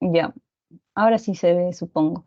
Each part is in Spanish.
Ya, ahora sí se ve, supongo.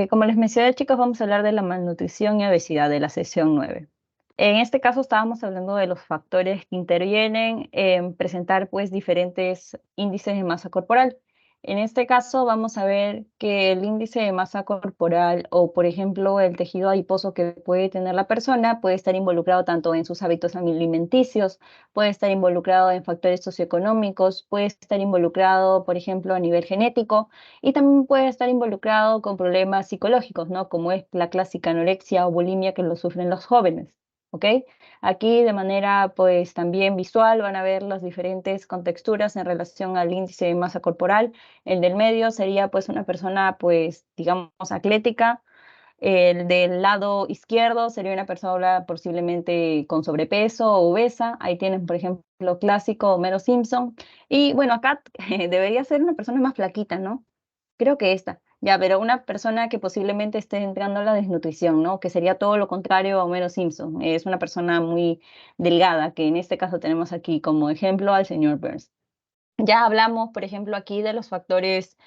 Como les mencioné, chicos, vamos a hablar de la malnutrición y obesidad de la sesión 9. En este caso estábamos hablando de los factores que intervienen en presentar pues diferentes índices de masa corporal. En este caso vamos a ver que el índice de masa corporal o, por ejemplo, el tejido adiposo que puede tener la persona puede estar involucrado tanto en sus hábitos alimenticios, puede estar involucrado en factores socioeconómicos, puede estar involucrado, por ejemplo, a nivel genético y también puede estar involucrado con problemas psicológicos, ¿no? Como es la clásica anorexia o bulimia que lo sufren los jóvenes, ¿ok? Aquí de manera, pues, también visual van a ver las diferentes contexturas en relación al índice de masa corporal. El del medio sería, pues, una persona, pues, digamos, atlética. El del lado izquierdo sería una persona posiblemente con sobrepeso o obesa. Ahí tienen, por ejemplo, clásico Homero Simpson. Y bueno, acá debería ser una persona más flaquita, ¿no? Creo que esta. Ya, pero una persona que posiblemente esté entrando a la desnutrición, ¿no? Que sería todo lo contrario a Homero Simpson. Es una persona muy delgada, que en este caso tenemos aquí como ejemplo al señor Burns. Ya hablamos, por ejemplo, aquí de los factores,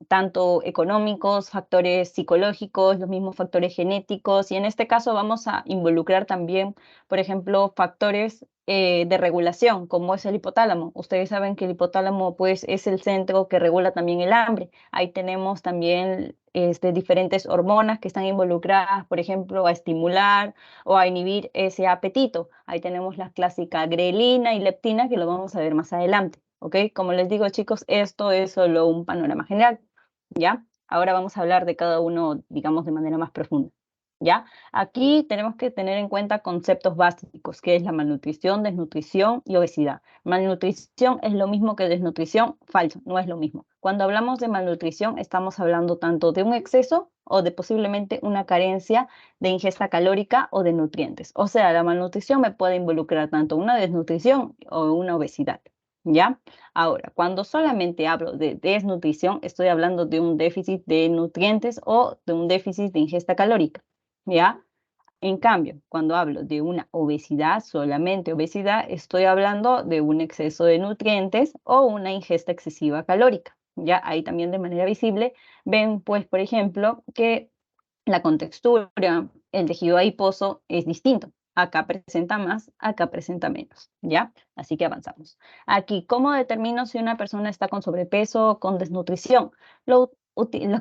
tanto económicos, factores psicológicos, los mismos factores genéticos, y en este caso vamos a involucrar también, por ejemplo, factores de regulación, como es el hipotálamo. Ustedes saben que el hipotálamo, pues, es el centro que regula también el hambre. Ahí tenemos también diferentes hormonas que están involucradas, por ejemplo, a estimular o a inhibir ese apetito. Ahí tenemos la clásica grelina y leptina, que lo vamos a ver más adelante, ¿ok? Como les digo, chicos, esto es solo un panorama general, ¿ya? Ahora vamos a hablar de cada uno, digamos, de manera más profunda, ¿ya? Aquí tenemos que tener en cuenta conceptos básicos, que es la malnutrición, desnutrición y obesidad. Malnutrición es lo mismo que desnutrición, falso, no es lo mismo. Cuando hablamos de malnutrición, estamos hablando tanto de un exceso o de posiblemente una carencia de ingesta calórica o de nutrientes. O sea, la malnutrición me puede involucrar tanto una desnutrición o una obesidad, ¿ya? Ahora, cuando solamente hablo de desnutrición, estoy hablando de un déficit de nutrientes o de un déficit de ingesta calórica, ¿ya? En cambio, cuando hablo de una obesidad, solamente obesidad, estoy hablando de un exceso de nutrientes o una ingesta excesiva calórica. Ya ahí también de manera visible ven, pues, por ejemplo, que la contextura, el tejido adiposo es distinto. Acá presenta más, acá presenta menos, ¿ya? Así que avanzamos. Aquí, ¿cómo determino si una persona está con sobrepeso o con desnutrición? Lo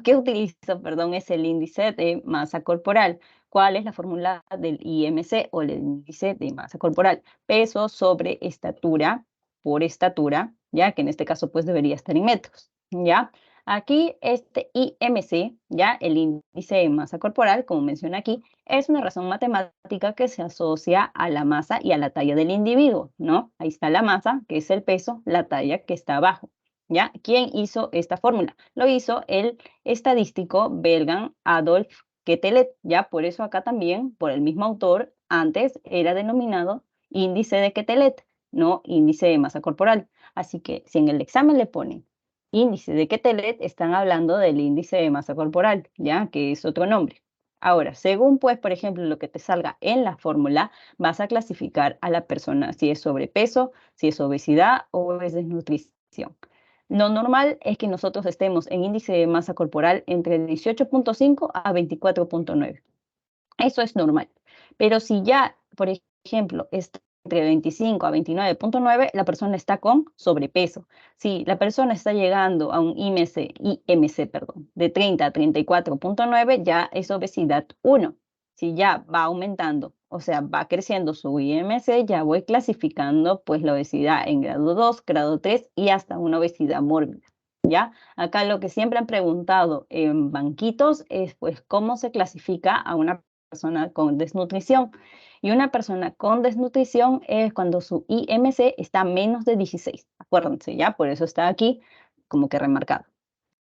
que utilizo, perdón, es el índice de masa corporal. ¿Cuál es la fórmula del IMC o el índice de masa corporal? Peso sobre estatura por estatura, ¿ya? Que en este caso pues debería estar en metros, ¿ya? Aquí este IMC, ya el índice de masa corporal, como menciona aquí, es una razón matemática que se asocia a la masa y a la talla del individuo, ¿no? Ahí está la masa, que es el peso, la talla que está abajo, ¿ya? ¿Quién hizo esta fórmula? Lo hizo el estadístico belga Adolf Quetelet, ¿ya? Por eso acá también, por el mismo autor, antes era denominado índice de Quetelet, no índice de masa corporal. Así que si en el examen le ponen índice de Quetelet, están hablando del índice de masa corporal, ¿ya? Que es otro nombre. Ahora, según pues, por ejemplo, lo que te salga en la fórmula, vas a clasificar a la persona si es sobrepeso, si es obesidad o es desnutrición. Lo normal es que nosotros estemos en índice de masa corporal entre 18.5 a 24.9. Eso es normal. Pero si ya, por ejemplo, está entre 25 a 29.9, la persona está con sobrepeso. Si la persona está llegando a un IMC, perdón, de 30 a 34.9, ya es obesidad 1. Si ya va aumentando, o sea, va creciendo su IMC, ya voy clasificando pues la obesidad en grado 2, grado 3 y hasta una obesidad mórbida. ¿Ya? Acá lo que siempre han preguntado en banquitos es pues cómo se clasifica a una persona con desnutrición. Y una persona con desnutrición es cuando su IMC está menos de 16. Acuérdense, ¿ya? Por eso está aquí como que remarcado.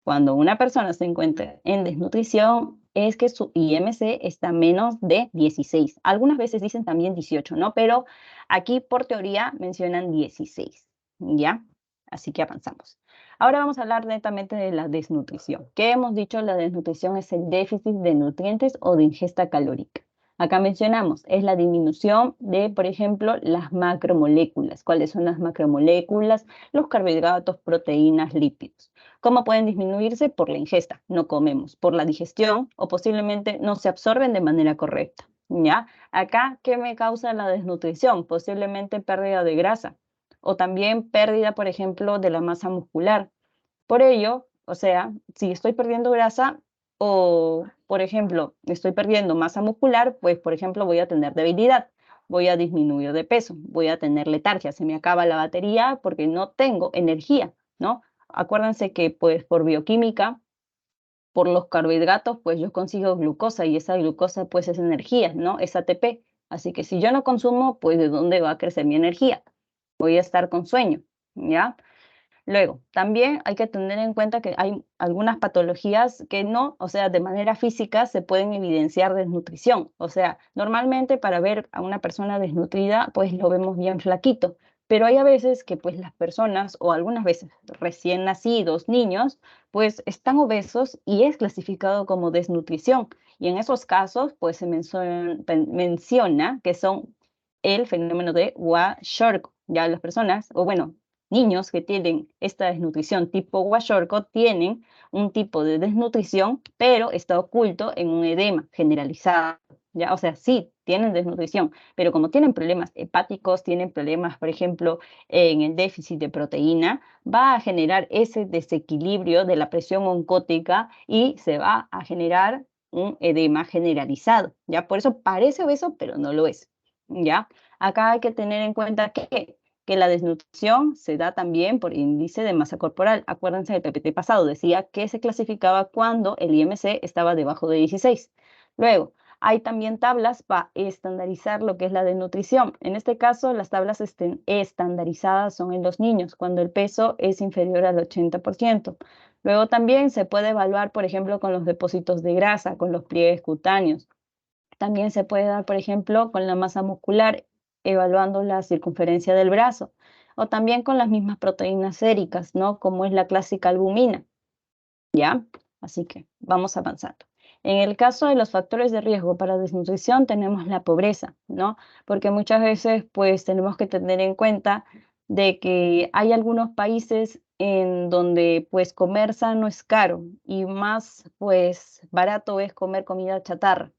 Cuando una persona se encuentra en desnutrición es que su IMC está menos de 16. Algunas veces dicen también 18, ¿no? Pero aquí por teoría mencionan 16, ¿ya? Así que avanzamos. Ahora vamos a hablar netamente de la desnutrición. ¿Qué hemos dicho? La desnutrición es el déficit de nutrientes o de ingesta calórica. Acá mencionamos, es la disminución de, por ejemplo, las macromoléculas. ¿Cuáles son las macromoléculas? Los carbohidratos, proteínas, lípidos. ¿Cómo pueden disminuirse? Por la ingesta, no comemos, por la digestión o posiblemente no se absorben de manera correcta. ¿Ya? Acá, ¿qué me causa la desnutrición? Posiblemente pérdida de grasa o también pérdida, por ejemplo, de la masa muscular. Por ello, o sea, si estoy perdiendo grasa o, por ejemplo, estoy perdiendo masa muscular, pues, por ejemplo, voy a tener debilidad, voy a disminuir de peso, voy a tener letargia, se me acaba la batería porque no tengo energía, ¿no? Acuérdense que, pues, por bioquímica, por los carbohidratos, pues yo consigo glucosa y esa glucosa, pues, es energía, ¿no? Es ATP. Así que si yo no consumo, pues, ¿de dónde va a crecer mi energía? Voy a estar con sueño, ¿ya? Luego, también hay que tener en cuenta que hay algunas patologías que no, o sea, de manera física se pueden evidenciar desnutrición. O sea, normalmente para ver a una persona desnutrida, pues lo vemos bien flaquito, pero hay a veces que pues las personas o algunas veces recién nacidos, niños, pues están obesos y es clasificado como desnutrición. Y en esos casos, pues se menciona que son el fenómeno de Kwashiorkor. Ya las personas, o bueno, niños que tienen esta desnutrición tipo Kwashiorkor tienen un tipo de desnutrición, pero está oculto en un edema generalizado. ¿Ya? O sea, sí tienen desnutrición, pero como tienen problemas hepáticos, tienen problemas, por ejemplo, en el déficit de proteína, va a generar ese desequilibrio de la presión oncótica y se va a generar un edema generalizado. ¿Ya? Por eso parece obeso, pero no lo es. ¿Ya? Acá hay que tener en cuenta que la desnutrición se da también por índice de masa corporal. Acuérdense del PPT pasado, decía que se clasificaba cuando el IMC estaba debajo de 16. Luego, hay también tablas para estandarizar lo que es la desnutrición. En este caso, las tablas estandarizadas son en los niños, cuando el peso es inferior al 80%. Luego también se puede evaluar, por ejemplo, con los depósitos de grasa, con los pliegues cutáneos. También se puede dar, por ejemplo, con la masa muscular, evaluando la circunferencia del brazo, o también con las mismas proteínas séricas, ¿no? Como es la clásica albumina, ¿ya? Así que vamos avanzando. En el caso de los factores de riesgo para desnutrición tenemos la pobreza, ¿no? Porque muchas veces pues tenemos que tener en cuenta de que hay algunos países en donde pues comer sano es caro y más pues barato es comer comida chatarra.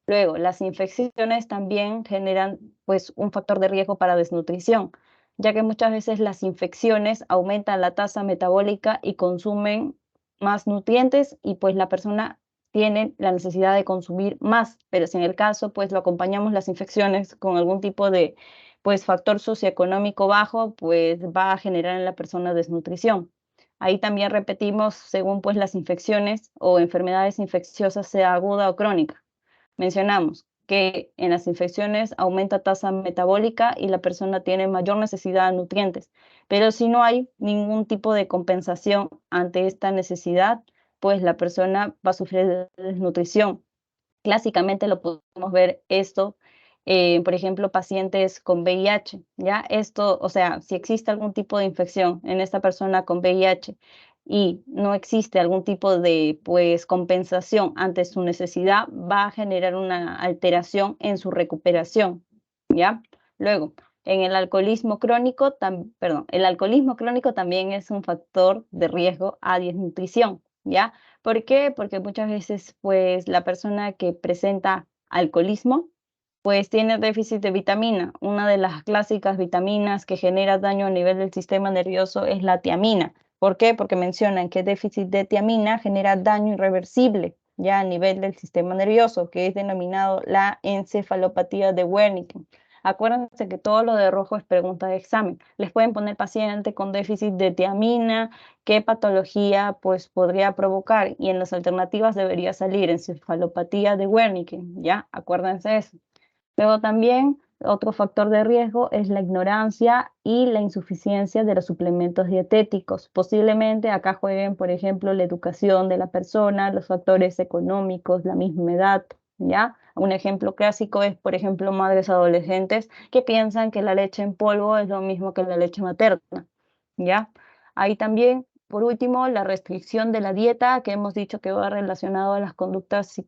Luego, las infecciones también generan pues un factor de riesgo para desnutrición, ya que muchas veces las infecciones aumentan la tasa metabólica y consumen más nutrientes y pues la persona tiene la necesidad de consumir más, pero si en el caso pues lo acompañamos las infecciones con algún tipo de pues factor socioeconómico bajo, pues va a generar en la persona desnutrición. Ahí también repetimos según pues las infecciones o enfermedades infecciosas, sea aguda o crónica. Mencionamos que en las infecciones aumenta tasa metabólica y la persona tiene mayor necesidad de nutrientes, pero si no hay ningún tipo de compensación ante esta necesidad, pues la persona va a sufrir de desnutrición. Clásicamente lo podemos ver esto, por ejemplo, pacientes con VIH, ¿ya? Esto, o sea, si existe algún tipo de infección en esta persona con VIH y no existe algún tipo de, pues, compensación ante su necesidad, va a generar una alteración en su recuperación, ¿ya? Luego, en el alcoholismo crónico, perdón, el alcoholismo crónico también es un factor de riesgo a desnutrición, ¿ya? ¿Por qué? Porque muchas veces, pues, la persona que presenta alcoholismo, pues tiene déficit de vitamina. Una de las clásicas vitaminas que genera daño a nivel del sistema nervioso es la tiamina. ¿Por qué? Porque mencionan que déficit de tiamina genera daño irreversible ya a nivel del sistema nervioso, que es denominado la encefalopatía de Wernicke. Acuérdense que todo lo de rojo es pregunta de examen. Les pueden poner paciente con déficit de tiamina, qué patología pues podría provocar y en las alternativas debería salir encefalopatía de Wernicke, ¿ya? Acuérdense eso. Luego también otro factor de riesgo es la ignorancia y la insuficiencia de los suplementos dietéticos. Posiblemente acá jueguen, por ejemplo, la educación de la persona, los factores económicos, la misma edad, ¿ya? Un ejemplo clásico es, por ejemplo, madres adolescentes que piensan que la leche en polvo es lo mismo que la leche materna, ¿ya? Ahí también por último, la restricción de la dieta, que hemos dicho que va relacionado a las conductas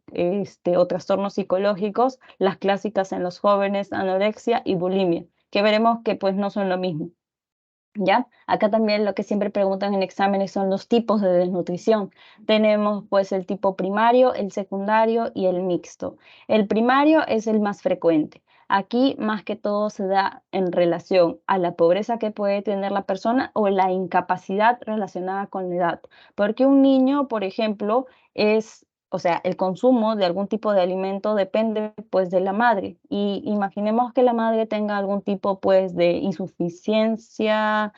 o trastornos psicológicos, las clásicas en los jóvenes, anorexia y bulimia, que veremos que pues no son lo mismo. ¿Ya? Acá también lo que siempre preguntan en exámenes son los tipos de desnutrición. Tenemos pues el tipo primario, el secundario y el mixto. El primario es el más frecuente. Aquí más que todo se da en relación a la pobreza que puede tener la persona o la incapacidad relacionada con la edad. Porque un niño, por ejemplo, o sea, el consumo de algún tipo de alimento depende pues de la madre y imaginemos que la madre tenga algún tipo pues de insuficiencia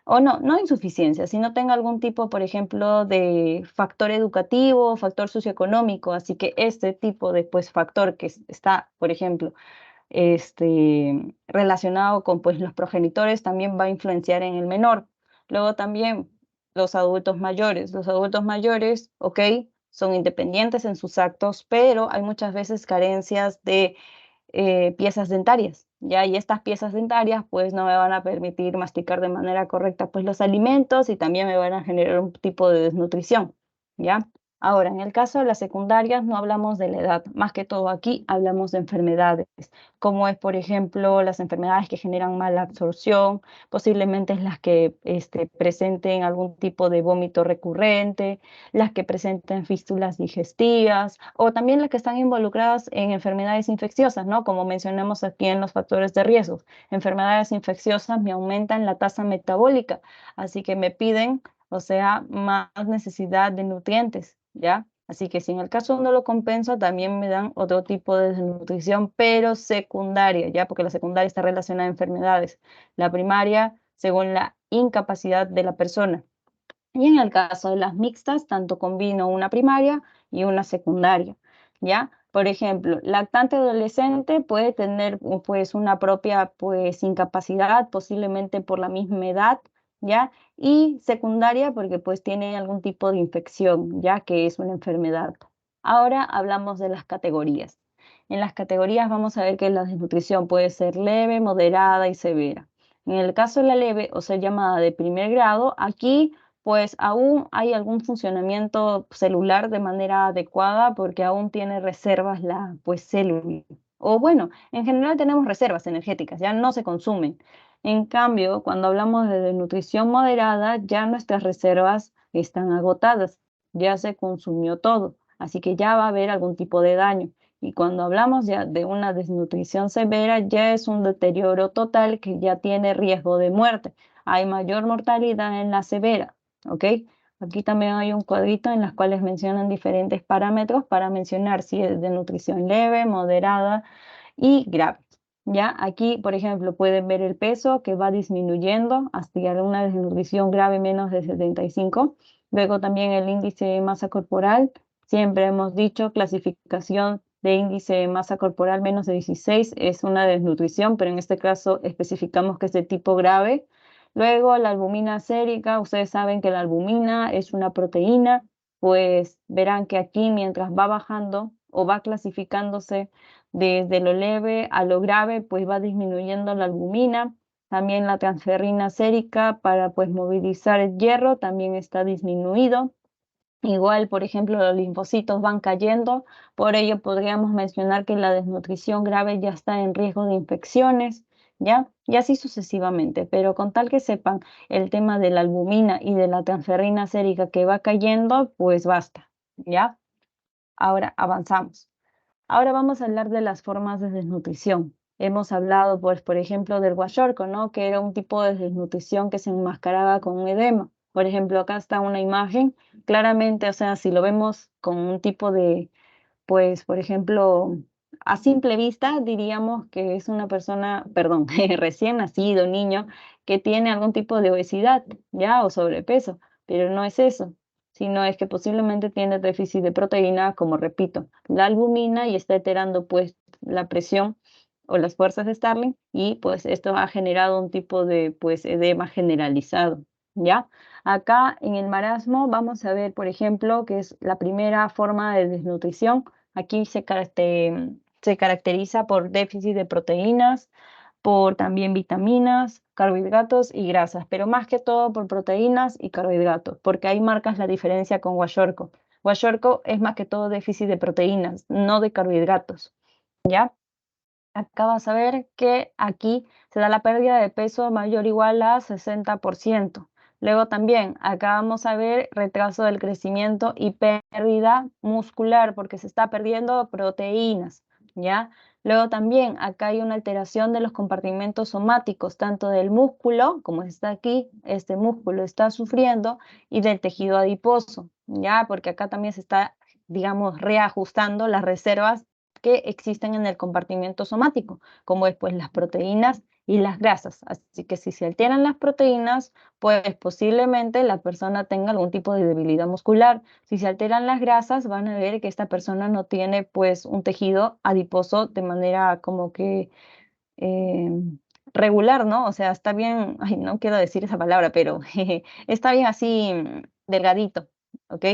o no insuficiencia, sino tenga algún tipo, por ejemplo, de factor educativo, factor socioeconómico, así que este tipo de pues factor que está, por ejemplo, relacionado con pues los progenitores también va a influenciar en el menor. Luego también los adultos mayores, ok, son independientes en sus actos, pero hay muchas veces carencias de piezas dentarias, ¿ya? Y estas piezas dentarias pues no me van a permitir masticar de manera correcta pues los alimentos y también me van a generar un tipo de desnutrición, ¿ya? Ahora, en el caso de las secundarias no hablamos de la edad, más que todo aquí hablamos de enfermedades, como es, por ejemplo, las enfermedades que generan mala absorción, posiblemente las que presenten algún tipo de vómito recurrente, las que presenten fístulas digestivas o también las que están involucradas en enfermedades infecciosas, ¿no? Como mencionamos aquí en los factores de riesgo. Enfermedades infecciosas me aumentan la tasa metabólica, así que me piden, o sea, más necesidad de nutrientes, ¿ya? Así que si en el caso no lo compensa, también me dan otro tipo de desnutrición, pero secundaria, ¿ya? Porque la secundaria está relacionada a enfermedades. La primaria, según la incapacidad de la persona. Y en el caso de las mixtas, tanto combino una primaria y una secundaria, ¿ya? Por ejemplo, lactante adolescente puede tener pues una propia pues incapacidad, posiblemente por la misma edad, ¿ya? Y secundaria porque pues tiene algún tipo de infección, ya que es una enfermedad. Ahora hablamos de las categorías. En las categorías vamos a ver que la desnutrición puede ser leve, moderada y severa. En el caso de la leve, o sea, llamada de primer grado, aquí pues aún hay algún funcionamiento celular de manera adecuada porque aún tiene reservas la pues célula. O bueno, en general tenemos reservas energéticas, ya no se consumen. En cambio, cuando hablamos de nutrición moderada, ya nuestras reservas están agotadas, ya se consumió todo, así que ya va a haber algún tipo de daño. Y cuando hablamos ya de una desnutrición severa, ya es un deterioro total que ya tiene riesgo de muerte. Hay mayor mortalidad en la severa. ¿Ok? Aquí también hay un cuadrito en los cuales mencionan diferentes parámetros para mencionar si es de nutrición leve, moderada y grave. Ya aquí, por ejemplo, pueden ver el peso que va disminuyendo hasta llegar a una desnutrición grave menos de 75. Luego también el índice de masa corporal. Siempre hemos dicho clasificación de índice de masa corporal menos de 16 es una desnutrición, pero en este caso especificamos que es de tipo grave. Luego la albumina sérica, ustedes saben que la albumina es una proteína, pues verán que aquí mientras va bajando o va clasificándose desde lo leve a lo grave, pues va disminuyendo la albumina. También la transferrina sérica para pues movilizar el hierro también está disminuido. Igual, por ejemplo, los linfocitos van cayendo, por ello podríamos mencionar que la desnutrición grave ya está en riesgo de infecciones, ¿ya? Y así sucesivamente, pero con tal que sepan el tema de la albumina y de la transferrina sérica que va cayendo, pues basta, ¿ya? Ahora avanzamos. Ahora vamos a hablar de las formas de desnutrición. Hemos hablado, pues, por ejemplo, del guayorco, ¿no? Que era un tipo de desnutrición que se enmascaraba con un edema. Por ejemplo, acá está una imagen, claramente, o sea, si lo vemos con un tipo de, pues, por ejemplo, a simple vista diríamos que es una persona, perdón, recién nacido, niño, que tiene algún tipo de obesidad, ¿ya? O sobrepeso, pero no es eso, sino es que posiblemente tiene déficit de proteína, como repito, la albumina y está alterando pues la presión o las fuerzas de Starling y pues esto ha generado un tipo de pues edema generalizado, ¿ya? Acá en el marasmo vamos a ver, por ejemplo, que es la primera forma de desnutrición. Aquí se caracteriza por déficit de proteínas, por también vitaminas, carbohidratos y grasas, pero más que todo por proteínas y carbohidratos, porque ahí marcas la diferencia con Guayorco. Guayorco es más que todo déficit de proteínas, no de carbohidratos, ¿ya? Acá vas a ver que aquí se da la pérdida de peso mayor o igual a 60%. Luego también acá vamos a ver retraso del crecimiento y pérdida muscular porque se está perdiendo proteínas, ¿ya? Luego también acá hay una alteración de los compartimentos somáticos, tanto del músculo, como está aquí, este músculo está sufriendo, y del tejido adiposo, ¿ya? Porque acá también se está, digamos, reajustando las reservas que existen en el compartimiento somático, como es pues las proteínas y las grasas. Así que si se alteran las proteínas, pues posiblemente la persona tenga algún tipo de debilidad muscular. Si se alteran las grasas, van a ver que esta persona no tiene pues un tejido adiposo de manera como que eh, regular, ¿no? O sea, está bien, ay, no quiero decir esa palabra, pero está bien así delgadito, ¿ok?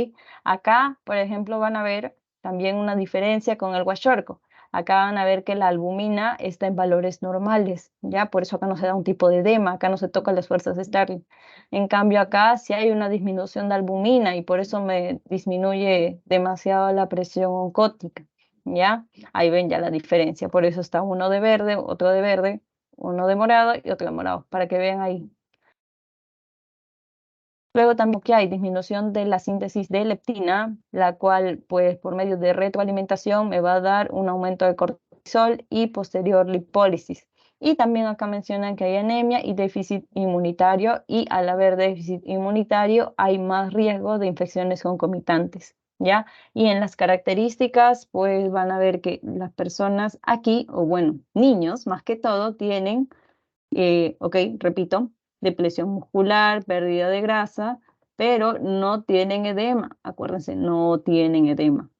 Acá, por ejemplo, van a ver también una diferencia con el guayorco. Acá van a ver que la albumina está en valores normales, ¿ya? Por eso acá no se da un tipo de edema, acá no se tocan las fuerzas de Starling. En cambio, acá sí hay una disminución de albumina y por eso me disminuye demasiado la presión oncótica, ¿ya? Ahí ven ya la diferencia, por eso está uno de verde, uno de morado y otro de morado, para que vean ahí. Luego también que hay disminución de la síntesis de leptina, la cual pues por medio de retroalimentación me va a dar un aumento de cortisol y posterior lipólisis. Y también acá mencionan que hay anemia y déficit inmunitario y al haber déficit inmunitario hay más riesgo de infecciones concomitantes, ¿ya? Y en las características pues van a ver que las personas aquí, o bueno, niños más que todo, tienen ok, repito, depresión muscular, pérdida de grasa, pero no tienen edema. Acuérdense, no tienen edema.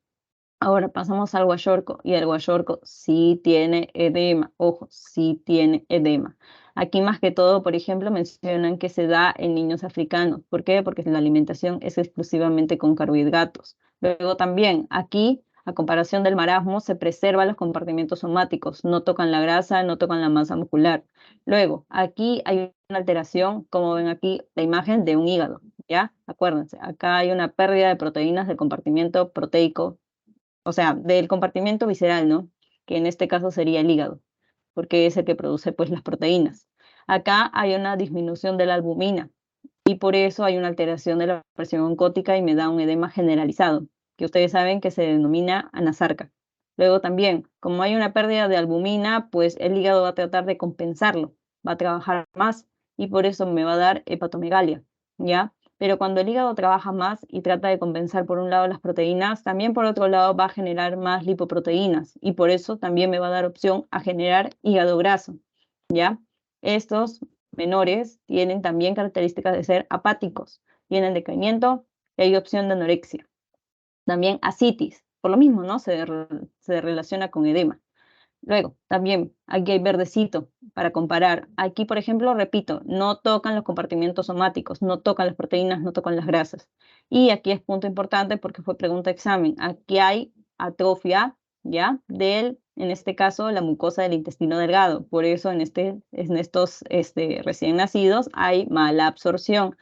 Ahora pasamos al guayorco y el guayorco sí tiene edema. Ojo, sí tiene edema. Aquí más que todo, por ejemplo, mencionan que se da en niños africanos. ¿Por qué? Porque la alimentación es exclusivamente con carbohidratos. Luego también aquí, a comparación del marasmo, se preservan los compartimentos somáticos. No tocan la grasa, no tocan la masa muscular. Luego, aquí hay una alteración, como ven aquí, la imagen de un hígado. ¿Ya? Acuérdense, acá hay una pérdida de proteínas del compartimento proteico, o sea, del compartimento visceral, ¿no? Que en este caso sería el hígado, porque es el que produce pues las proteínas. Acá hay una disminución de la albumina y por eso hay una alteración de la presión oncótica y me da un edema generalizado, que ustedes saben que se denomina anasarca. Luego también, como hay una pérdida de albumina, pues el hígado va a tratar de compensarlo, va a trabajar más y por eso me va a dar hepatomegalia, ¿ya? Pero cuando el hígado trabaja más y trata de compensar por un lado las proteínas, también por otro lado va a generar más lipoproteínas y por eso también me va a dar opción a generar hígado graso, ¿ya? Estos menores tienen también características de ser apáticos, tienen decaimiento y hay opción de anorexia. También asitis, por lo mismo, ¿no? Se relaciona con edema. Luego, también aquí hay verdecito para comparar. Aquí, por ejemplo, repito, no tocan los compartimentos somáticos, no tocan las proteínas, no tocan las grasas. Y aquí es punto importante porque fue pregunta de examen. Aquí hay atrofia, ¿ya? En este caso, la mucosa del intestino delgado. Por eso en estos recién nacidos hay mala absorción,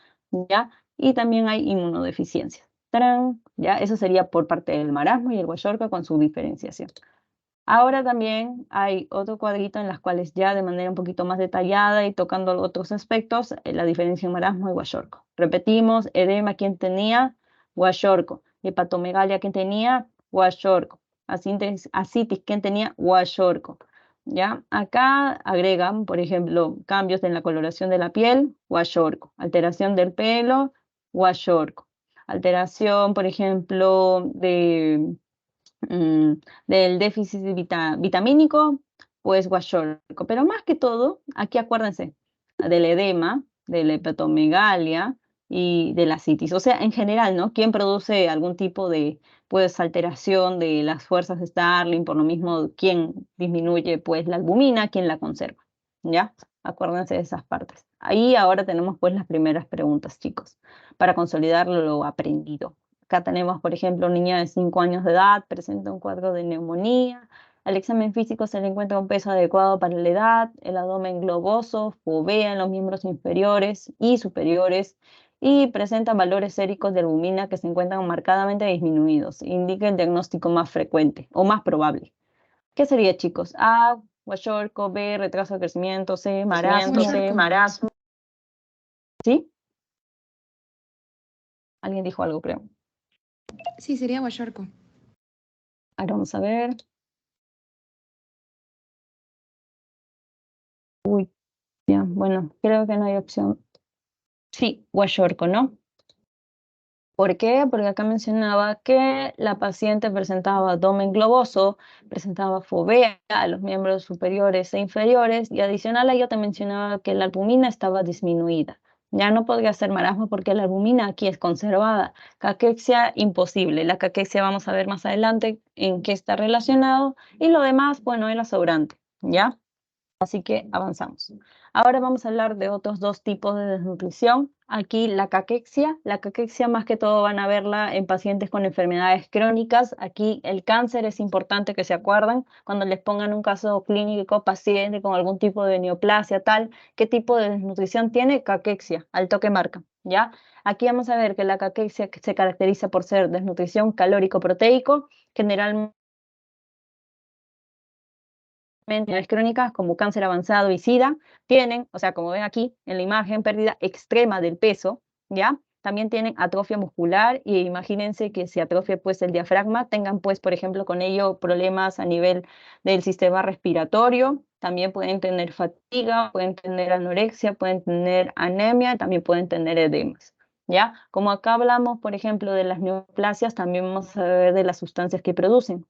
¿ya? Y también hay inmunodeficiencia. ¡Tarán! ¿Ya? Eso sería por parte del marasmo y el guayorca con su diferenciación. Ahora también hay otro cuadrito en las cuales ya de manera un poquito más detallada y tocando otros aspectos, la diferencia en marasmo y guayorco. Repetimos, edema, ¿quién tenía? Guayorco. Hepatomegalia, ¿quién tenía? Guayorco. Asitis, ¿quién tenía? Guayorco. ¿Ya? Acá agregan, por ejemplo, cambios en la coloración de la piel, guayorco. Alteración del pelo, guayorco. Alteración, por ejemplo, mm, del déficit vitamínico, pues guayorco. Pero más que todo, aquí acuérdense del edema, de la hepatomegalia y de la citis. O sea, en general, ¿no? ¿Quién produce algún tipo de, pues, alteración de las fuerzas de Starling? Por lo mismo, ¿quién disminuye, pues, la albumina? ¿Quién la conserva? ¿Ya? Acuérdense de esas partes. Ahí ahora tenemos, pues, las primeras preguntas, chicos, para consolidar lo aprendido. Acá tenemos, por ejemplo, niña de 5 años de edad, presenta un cuadro de neumonía, Al examen físico se le encuentra un peso adecuado para la edad, el abdomen globoso, fovea en los miembros inferiores y superiores, y presenta valores séricos de albumina que se encuentran marcadamente disminuidos. Indica el diagnóstico más frecuente o más probable. ¿Qué sería, chicos? A, Kwashiorkor; B, retraso de crecimiento; C, marasmo. Kwashiorkor. ¿Sí? Alguien dijo algo, creo. Sí, sería Kwashiorkor. Ahora vamos a ver. Uy, ya, bueno, creo que no hay opción. Sí, Kwashiorkor, ¿no? ¿Por qué? Porque acá mencionaba que la paciente presentaba abdomen globoso, presentaba fovea a los miembros superiores e inferiores, y adicional a ello te mencionaba que la albumina estaba disminuida. Ya no podría ser marasmo porque la albumina aquí es conservada. Caquexia, imposible. La caquexia vamos a ver más adelante en qué está relacionado, y lo demás, bueno, era sobrante, ¿ya? Así que avanzamos. Ahora vamos a hablar de otros dos tipos de desnutrición. Aquí la caquexia. La caquexia más que todo van a verla en pacientes con enfermedades crónicas. Aquí el cáncer es importante que se acuerden cuando les pongan un caso clínico, paciente con algún tipo de neoplasia, tal. ¿Qué tipo de desnutrición tiene? Caquexia, al toque marca, ¿ya? Aquí vamos a ver que la caquexia se caracteriza por ser desnutrición calórico-proteico, generalmente enfermedades crónicas como cáncer avanzado y SIDA tienen, o sea, como ven aquí en la imagen, pérdida extrema del peso, ¿ya? También tienen atrofia muscular, y imagínense que si atrofia pues el diafragma, tengan pues, por ejemplo, con ello problemas a nivel del sistema respiratorio. También pueden tener fatiga, pueden tener anorexia, pueden tener anemia, también pueden tener edemas, ¿ya? Como acá hablamos, por ejemplo, de las neoplasias, también vamos a ver de las sustancias que producen.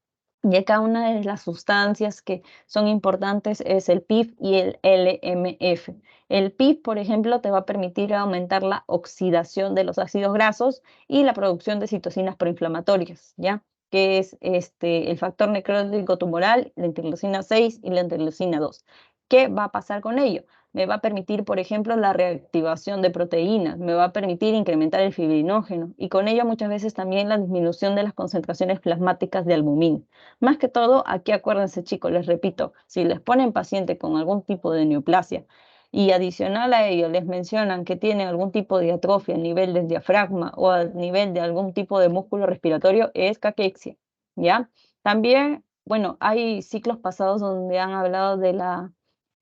Y acá una de las sustancias que son importantes es el PIF y el LMF. El PIF, por ejemplo, te va a permitir aumentar la oxidación de los ácidos grasos y la producción de citocinas proinflamatorias, ¿ya? Que es el factor necrótico tumoral, la interleucina 6 y la interleucina 2. ¿Qué va a pasar con ello? Me va a permitir, por ejemplo, la reactivación de proteínas, me va a permitir incrementar el fibrinógeno, y con ello muchas veces también la disminución de las concentraciones plasmáticas de albumina. Más que todo, aquí acuérdense, chicos, les repito, si les ponen paciente con algún tipo de neoplasia y adicional a ello les mencionan que tienen algún tipo de atrofia a nivel del diafragma o a nivel de algún tipo de músculo respiratorio, es caquexia, ¿ya? También, bueno, hay ciclos pasados donde han hablado de la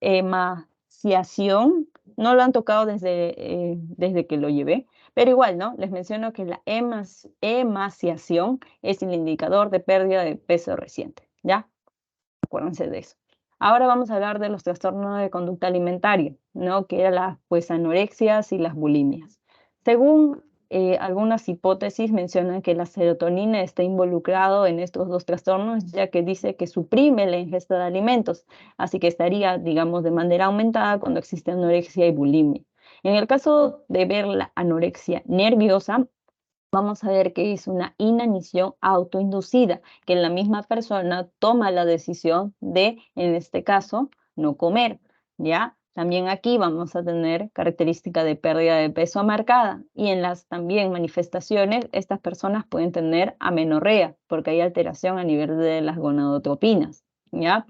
emaciación. No lo han tocado desde que lo llevé, pero igual, ¿no? Les menciono que la emaciación es el indicador de pérdida de peso reciente, ¿ya? Acuérdense de eso. Ahora vamos a hablar de los trastornos de conducta alimentaria, ¿no? Que eran las pues, anorexias y las bulimias. Según algunas hipótesis mencionan que la serotonina está involucrado en estos dos trastornos, ya que dice que suprime la ingesta de alimentos, así que estaría, digamos, de manera aumentada cuando existe anorexia y bulimia. En el caso de ver la anorexia nerviosa, vamos a ver que es una inanición autoinducida, que la misma persona toma la decisión de, en este caso, no comer, ¿ya? También aquí vamos a tener característica de pérdida de peso marcada, y en las también manifestaciones estas personas pueden tener amenorrea porque hay alteración a nivel de las gonadotropinas, ¿ya?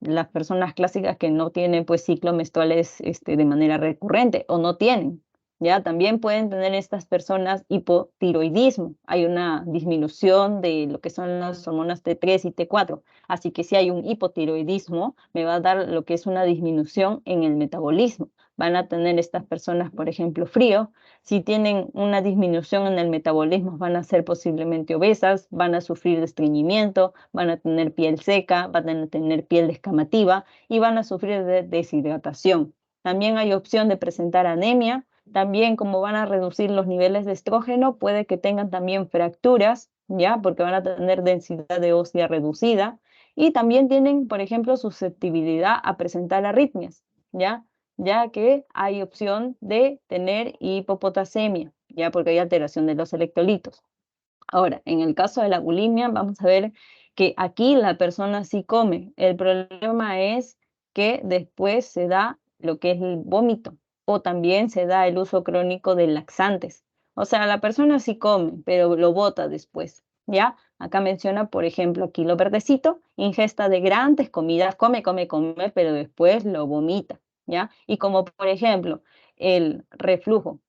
Las personas clásicas que no tienen pues ciclos menstruales de manera recurrente o no tienen, ¿ya? También pueden tener estas personas hipotiroidismo. Hay una disminución de lo que son las hormonas T3 y T4. Así que si hay un hipotiroidismo, me va a dar lo que es una disminución en el metabolismo. Van a tener estas personas, por ejemplo, frío. Si tienen una disminución en el metabolismo, van a ser posiblemente obesas, van a sufrir de estreñimiento, van a tener piel seca, van a tener piel descamativa y van a sufrir de deshidratación. También hay opción de presentar anemia. También, como van a reducir los niveles de estrógeno, puede que tengan también fracturas, ¿ya? Porque van a tener densidad de ósea reducida. Y también tienen, por ejemplo, susceptibilidad a presentar arritmias, ¿ya? Ya que hay opción de tener hipopotasemia, ya porque hay alteración de los electrolitos. Ahora, en el caso de la bulimia, vamos a ver que aquí la persona sí come. El problema es que después se da lo que es el vómito, o también se da el uso crónico de laxantes. O sea, la persona sí come, pero lo bota después, ¿ya? Acá menciona, por ejemplo, aquí lo verdecito, ingesta de grandes comidas, come, come, come, pero después lo vomita, ¿ya? Y como, por ejemplo, el reflujo,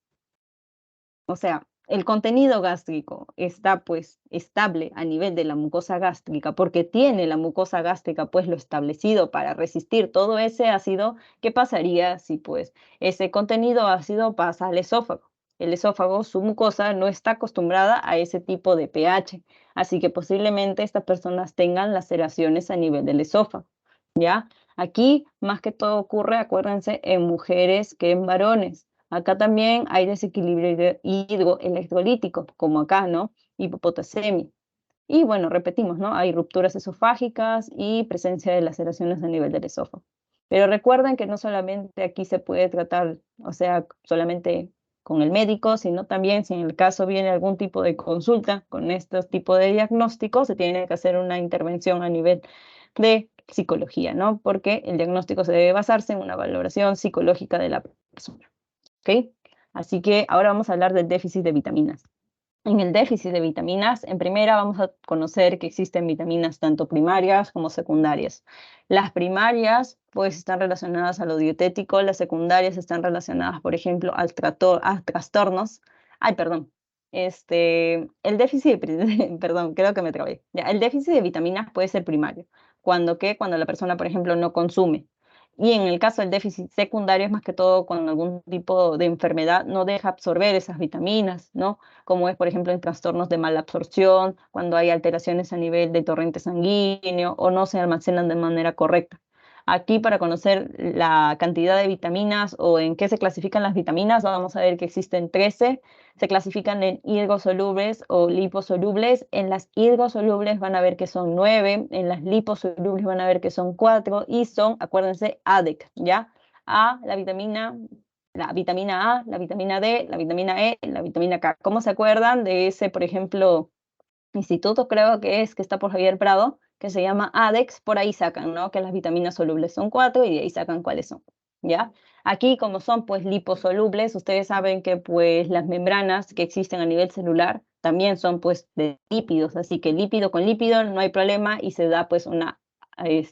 o sea, el contenido gástrico está pues estable a nivel de la mucosa gástrica porque tiene la mucosa gástrica pues lo establecido para resistir todo ese ácido. ¿Qué pasaría si pues ese contenido ácido pasa al esófago? El esófago, su mucosa, no está acostumbrada a ese tipo de pH, así que posiblemente estas personas tengan laceraciones a nivel del esófago, ¿ya? Aquí más que todo ocurre, acuérdense, en mujeres que en varones. Acá también hay desequilibrio hidroelectrolítico, como acá, ¿no? Hipopotasemia. Y bueno, repetimos, ¿no? Hay rupturas esofágicas y presencia de laceraciones a nivel del esófago. Pero recuerden que no solamente aquí se puede tratar, o sea, solamente con el médico, sino también si en el caso viene algún tipo de consulta con estos tipos de diagnósticos, se tiene que hacer una intervención a nivel de psicología, ¿no? Porque el diagnóstico se debe basarse en una valoración psicológica de la persona. ¿Ok? Así que ahora vamos a hablar del déficit de vitaminas. En el déficit de vitaminas, en primera vamos a conocer que existen vitaminas tanto primarias como secundarias. Las primarias pues están relacionadas a lo dietético, las secundarias están relacionadas, por ejemplo, a trastornos. Ay, perdón. El déficit, perdón, creo que me trabé. Ya, el déficit de vitaminas puede ser primario. ¿Cuándo qué? Cuando la persona, por ejemplo, no consume. Y en el caso del déficit secundario es más que todo cuando algún tipo de enfermedad no deja absorber esas vitaminas, ¿no? Como es, por ejemplo, en trastornos de mala absorción, cuando hay alteraciones a nivel del torrente sanguíneo o no se almacenan de manera correcta. Aquí, para conocer la cantidad de vitaminas o en qué se clasifican las vitaminas, vamos a ver que existen 13. Se clasifican en hidrosolubles o liposolubles. En las hidrosolubles van a ver que son 9, en las liposolubles van a ver que son 4 y son, acuérdense, ADEC, ¿ya? La vitamina A, la vitamina D, la vitamina E, la vitamina K. ¿Cómo se acuerdan de ese, por ejemplo, instituto, creo que es, que está por Javier Prado, que se llama ADEX? Por ahí sacan, ¿no? Que las vitaminas solubles son 4 y de ahí sacan cuáles son, ¿ya? Aquí, como son, pues, liposolubles, ustedes saben que, pues, las membranas que existen a nivel celular también son, pues, de lípidos, así que lípido con lípido no hay problema y se da, pues,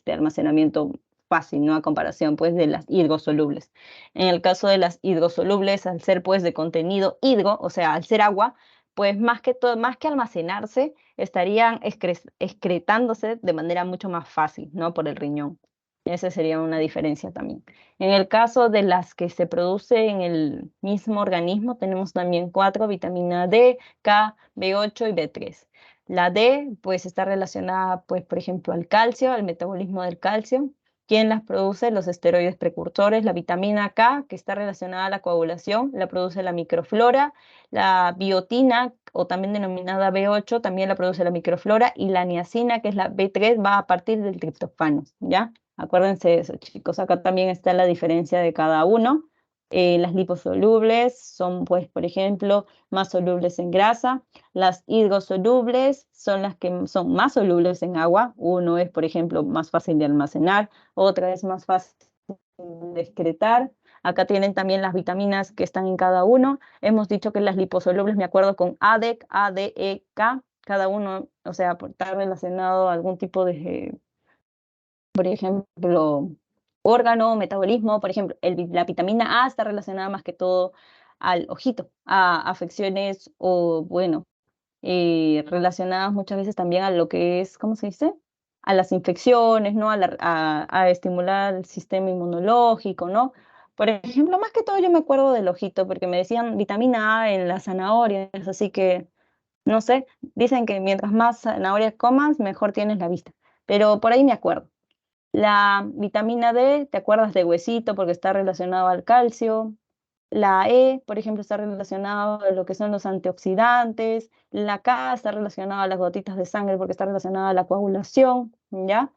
almacenamiento fácil, ¿no? A comparación, pues, de las hidrosolubles. En el caso de las hidrosolubles, al ser, pues, de contenido hidro, o sea, al ser agua, pues más que todo, más que almacenarse, estarían excretándose de manera mucho más fácil, ¿no? Por el riñón. Esa sería una diferencia también. En el caso de las que se produce en el mismo organismo, tenemos también 4, vitamina D, K, B8 y B3. La D, pues está relacionada, pues, por ejemplo, al calcio, al metabolismo del calcio. ¿Quién las produce? Los esteroides precursores. La vitamina K, que está relacionada a la coagulación, la produce la microflora. La biotina, o también denominada B8, también la produce la microflora, y la niacina, que es la B3, va a partir del triptófano, ¿ya? Acuérdense de eso, chicos. Acá también está la diferencia de cada uno. Las liposolubles son, pues, por ejemplo, más solubles en grasa. Las hidrosolubles son las que son más solubles en agua. Uno es, por ejemplo, más fácil de almacenar, otra es más fácil de excretar. Acá tienen también las vitaminas que están en cada uno. Hemos dicho que las liposolubles, me acuerdo, con ADEC, ADEK, cada uno, o sea, por estar relacionado a algún tipo de, por ejemplo, órgano, metabolismo. Por ejemplo, la vitamina A está relacionada más que todo al ojito, a afecciones o, bueno, relacionadas muchas veces también a lo que es, ¿cómo se dice? A las infecciones, ¿no? A estimular el sistema inmunológico, ¿no? Por ejemplo, más que todo yo me acuerdo del ojito, porque me decían vitamina A en las zanahorias, así que, no sé, dicen que mientras más zanahorias comas, mejor tienes la vista, pero por ahí me acuerdo. La vitamina D, ¿te acuerdas de huesito? Porque está relacionado al calcio. La E, por ejemplo, está relacionada a lo que son los antioxidantes. La K está relacionada a las gotitas de sangre porque está relacionada a la coagulación, ¿ya?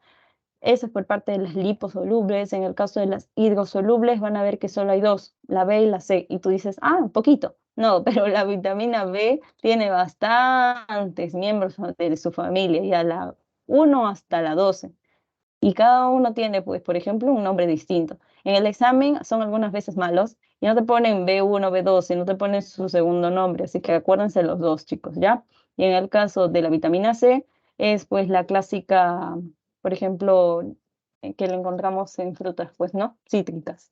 Eso es por parte de las liposolubles. En el caso de las hidrosolubles van a ver que solo hay dos, la B y la C. Y tú dices, ah, un poquito. No, pero la vitamina B tiene bastantes miembros de su familia, ya la 1 hasta la 12. Y cada uno tiene, pues, por ejemplo, un nombre distinto. En el examen son algunas veces malos y no te ponen B1, B2, y no te ponen su segundo nombre, así que acuérdense los dos, chicos, ¿ya? Y en el caso de la vitamina C, es pues la clásica, por ejemplo, que la encontramos en frutas, pues, ¿no? Cítricas.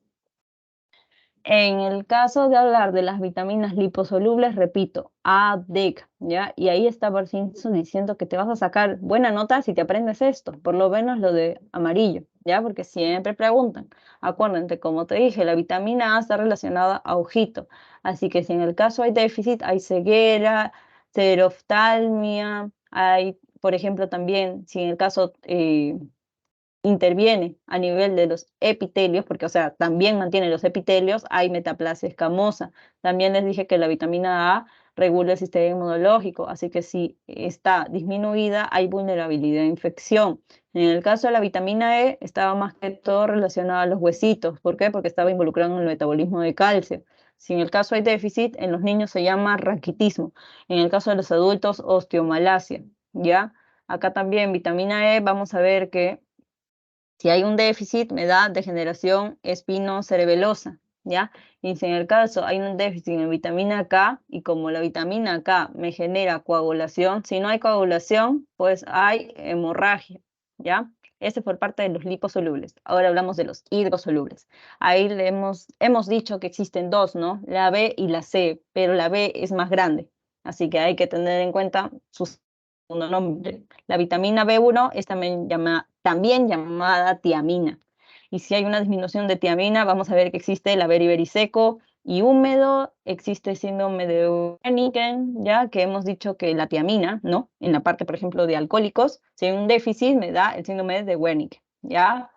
En el caso de hablar de las vitaminas liposolubles, repito, A, D, ¿ya? Y ahí está Barcinzo diciendo que te vas a sacar buena nota si te aprendes esto, por lo menos lo de amarillo, ¿ya? Porque siempre preguntan. Acuérdense, como te dije, la vitamina A está relacionada a ojito, así que si en el caso hay déficit, hay ceguera, xeroftalmia, hay, por ejemplo, también, si en el caso interviene a nivel de los epitelios, porque, o sea, también mantiene los epitelios, hay metaplasia escamosa. También les dije que la vitamina A regula el sistema inmunológico, así que si está disminuida, hay vulnerabilidad a infección. En el caso de la vitamina E, estaba más que todo relacionada a los huesitos. ¿Por qué? Porque estaba involucrado en el metabolismo de calcio. Si en el caso hay déficit, en los niños se llama raquitismo. En el caso de los adultos, osteomalacia, ¿ya? Acá también vitamina E, vamos a ver que si hay un déficit, me da degeneración espinocerebelosa, ¿ya? Y si en el caso hay un déficit en vitamina K, y como la vitamina K me genera coagulación, si no hay coagulación, pues hay hemorragia, ¿ya? Ese por parte de los liposolubles. Ahora hablamos de los hidrosolubles. Ahí hemos dicho que existen dos, ¿no? La B y la C, pero la B es más grande. Así que hay que tener en cuenta sus segundo nombre. La vitamina B1 es también llamada tiamina. Y si hay una disminución de tiamina, vamos a ver que existe la beriberi seco y húmedo, existe síndrome de Wernicke, ya que hemos dicho que la tiamina, ¿no? En la parte, por ejemplo, de alcohólicos, si hay un déficit, me da el síndrome de Wernicke, ¿ya?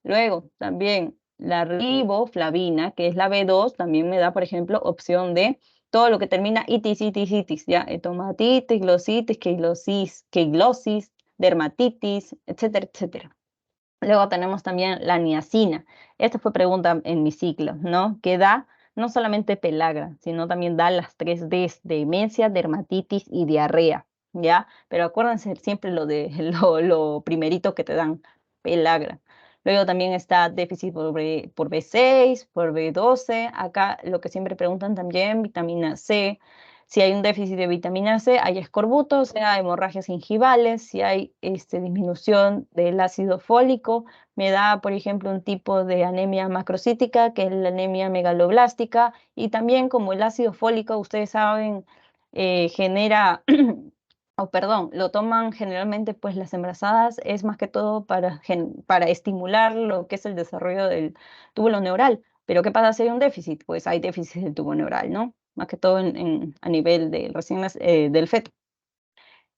Luego, también la riboflavina, que es la B2, también me da, por ejemplo, opción de todo lo que termina itis, itis, itis, ya, tomatitis, glositis, queglosis, dermatitis, etcétera, etcétera. Luego tenemos también la niacina. Esta fue pregunta en mi ciclo, ¿no? Que da no solamente pelagra, sino también da las 3 Ds, demencia, dermatitis y diarrea, ¿ya? Pero acuérdense siempre lo de lo primerito que te dan, pelagra. Luego también está déficit por B6, por B12. Acá lo que siempre preguntan también, vitamina C. Si hay un déficit de vitamina C, hay escorbuto, o sea, hemorragias gingivales. Si hay disminución del ácido fólico, me da, por ejemplo, un tipo de anemia macrocítica, que es la anemia megaloblástica. Y también como el ácido fólico, ustedes saben, genera o perdón, lo toman generalmente pues las embarazadas, es más que todo para estimular lo que es el desarrollo del túbulo neural. Pero ¿qué pasa si hay un déficit? Pues hay déficit del tubo neural, ¿no? Más que todo a nivel del feto.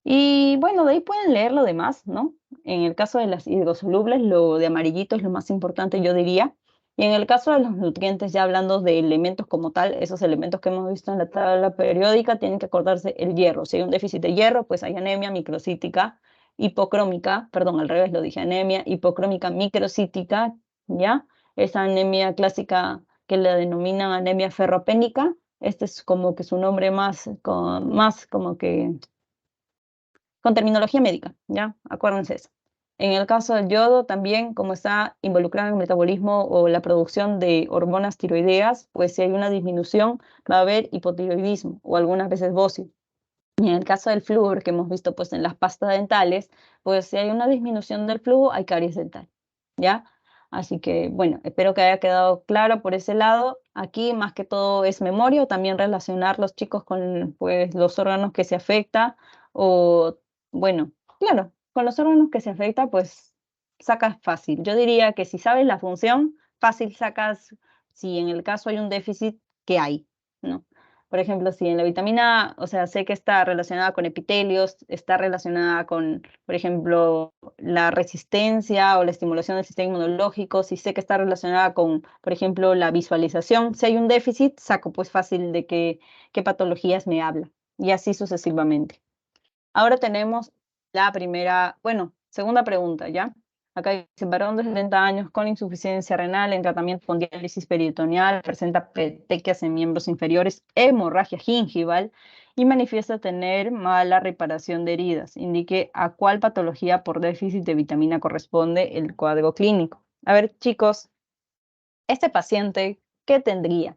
Y bueno, de ahí pueden leer lo demás, ¿no? En el caso de las hidrosolubles, lo de amarillito es lo más importante, yo diría. Y en el caso de los nutrientes, ya hablando de elementos como tal, esos elementos que hemos visto en la tabla periódica, tienen que acordarse el hierro. Si hay un déficit de hierro, pues hay anemia microcítica, hipocrómica, perdón, al revés lo dije, anemia hipocrómica microcítica, ¿ya? Esa anemia clásica que la denominan anemia ferropénica, este es como que su nombre más como que con terminología médica, ¿ya? Acuérdense eso. En el caso del yodo, también como está involucrado en el metabolismo o la producción de hormonas tiroideas, pues si hay una disminución va a haber hipotiroidismo o algunas veces bocio. Y en el caso del flúor, que hemos visto pues en las pastas dentales, pues si hay una disminución del flujo, hay caries dental, ¿ya? Así que, bueno, espero que haya quedado claro por ese lado. Aquí más que todo es memoria, también relacionar los chicos con pues, los órganos que se afecta o, bueno, claro, con los órganos que se afecta, pues sacas fácil. Yo diría que si sabes la función, fácil sacas si en el caso hay un déficit, ¿qué hay? ¿No? Por ejemplo, si en la vitamina A, o sea, sé que está relacionada con epitelios, está relacionada con, por ejemplo, la resistencia o la estimulación del sistema inmunológico, si sé que está relacionada con, por ejemplo, la visualización, si hay un déficit, saco pues fácil de qué patologías me habla, y así sucesivamente. Ahora tenemos la primera, bueno, segunda pregunta, ¿ya? Acá dice, varón de 70 años con insuficiencia renal en tratamiento con diálisis peritoneal, presenta petequias en miembros inferiores, hemorragia gingival y manifiesta tener mala reparación de heridas. Indique a cuál patología por déficit de vitamina corresponde el cuadro clínico. A ver, chicos, este paciente, ¿qué tendría?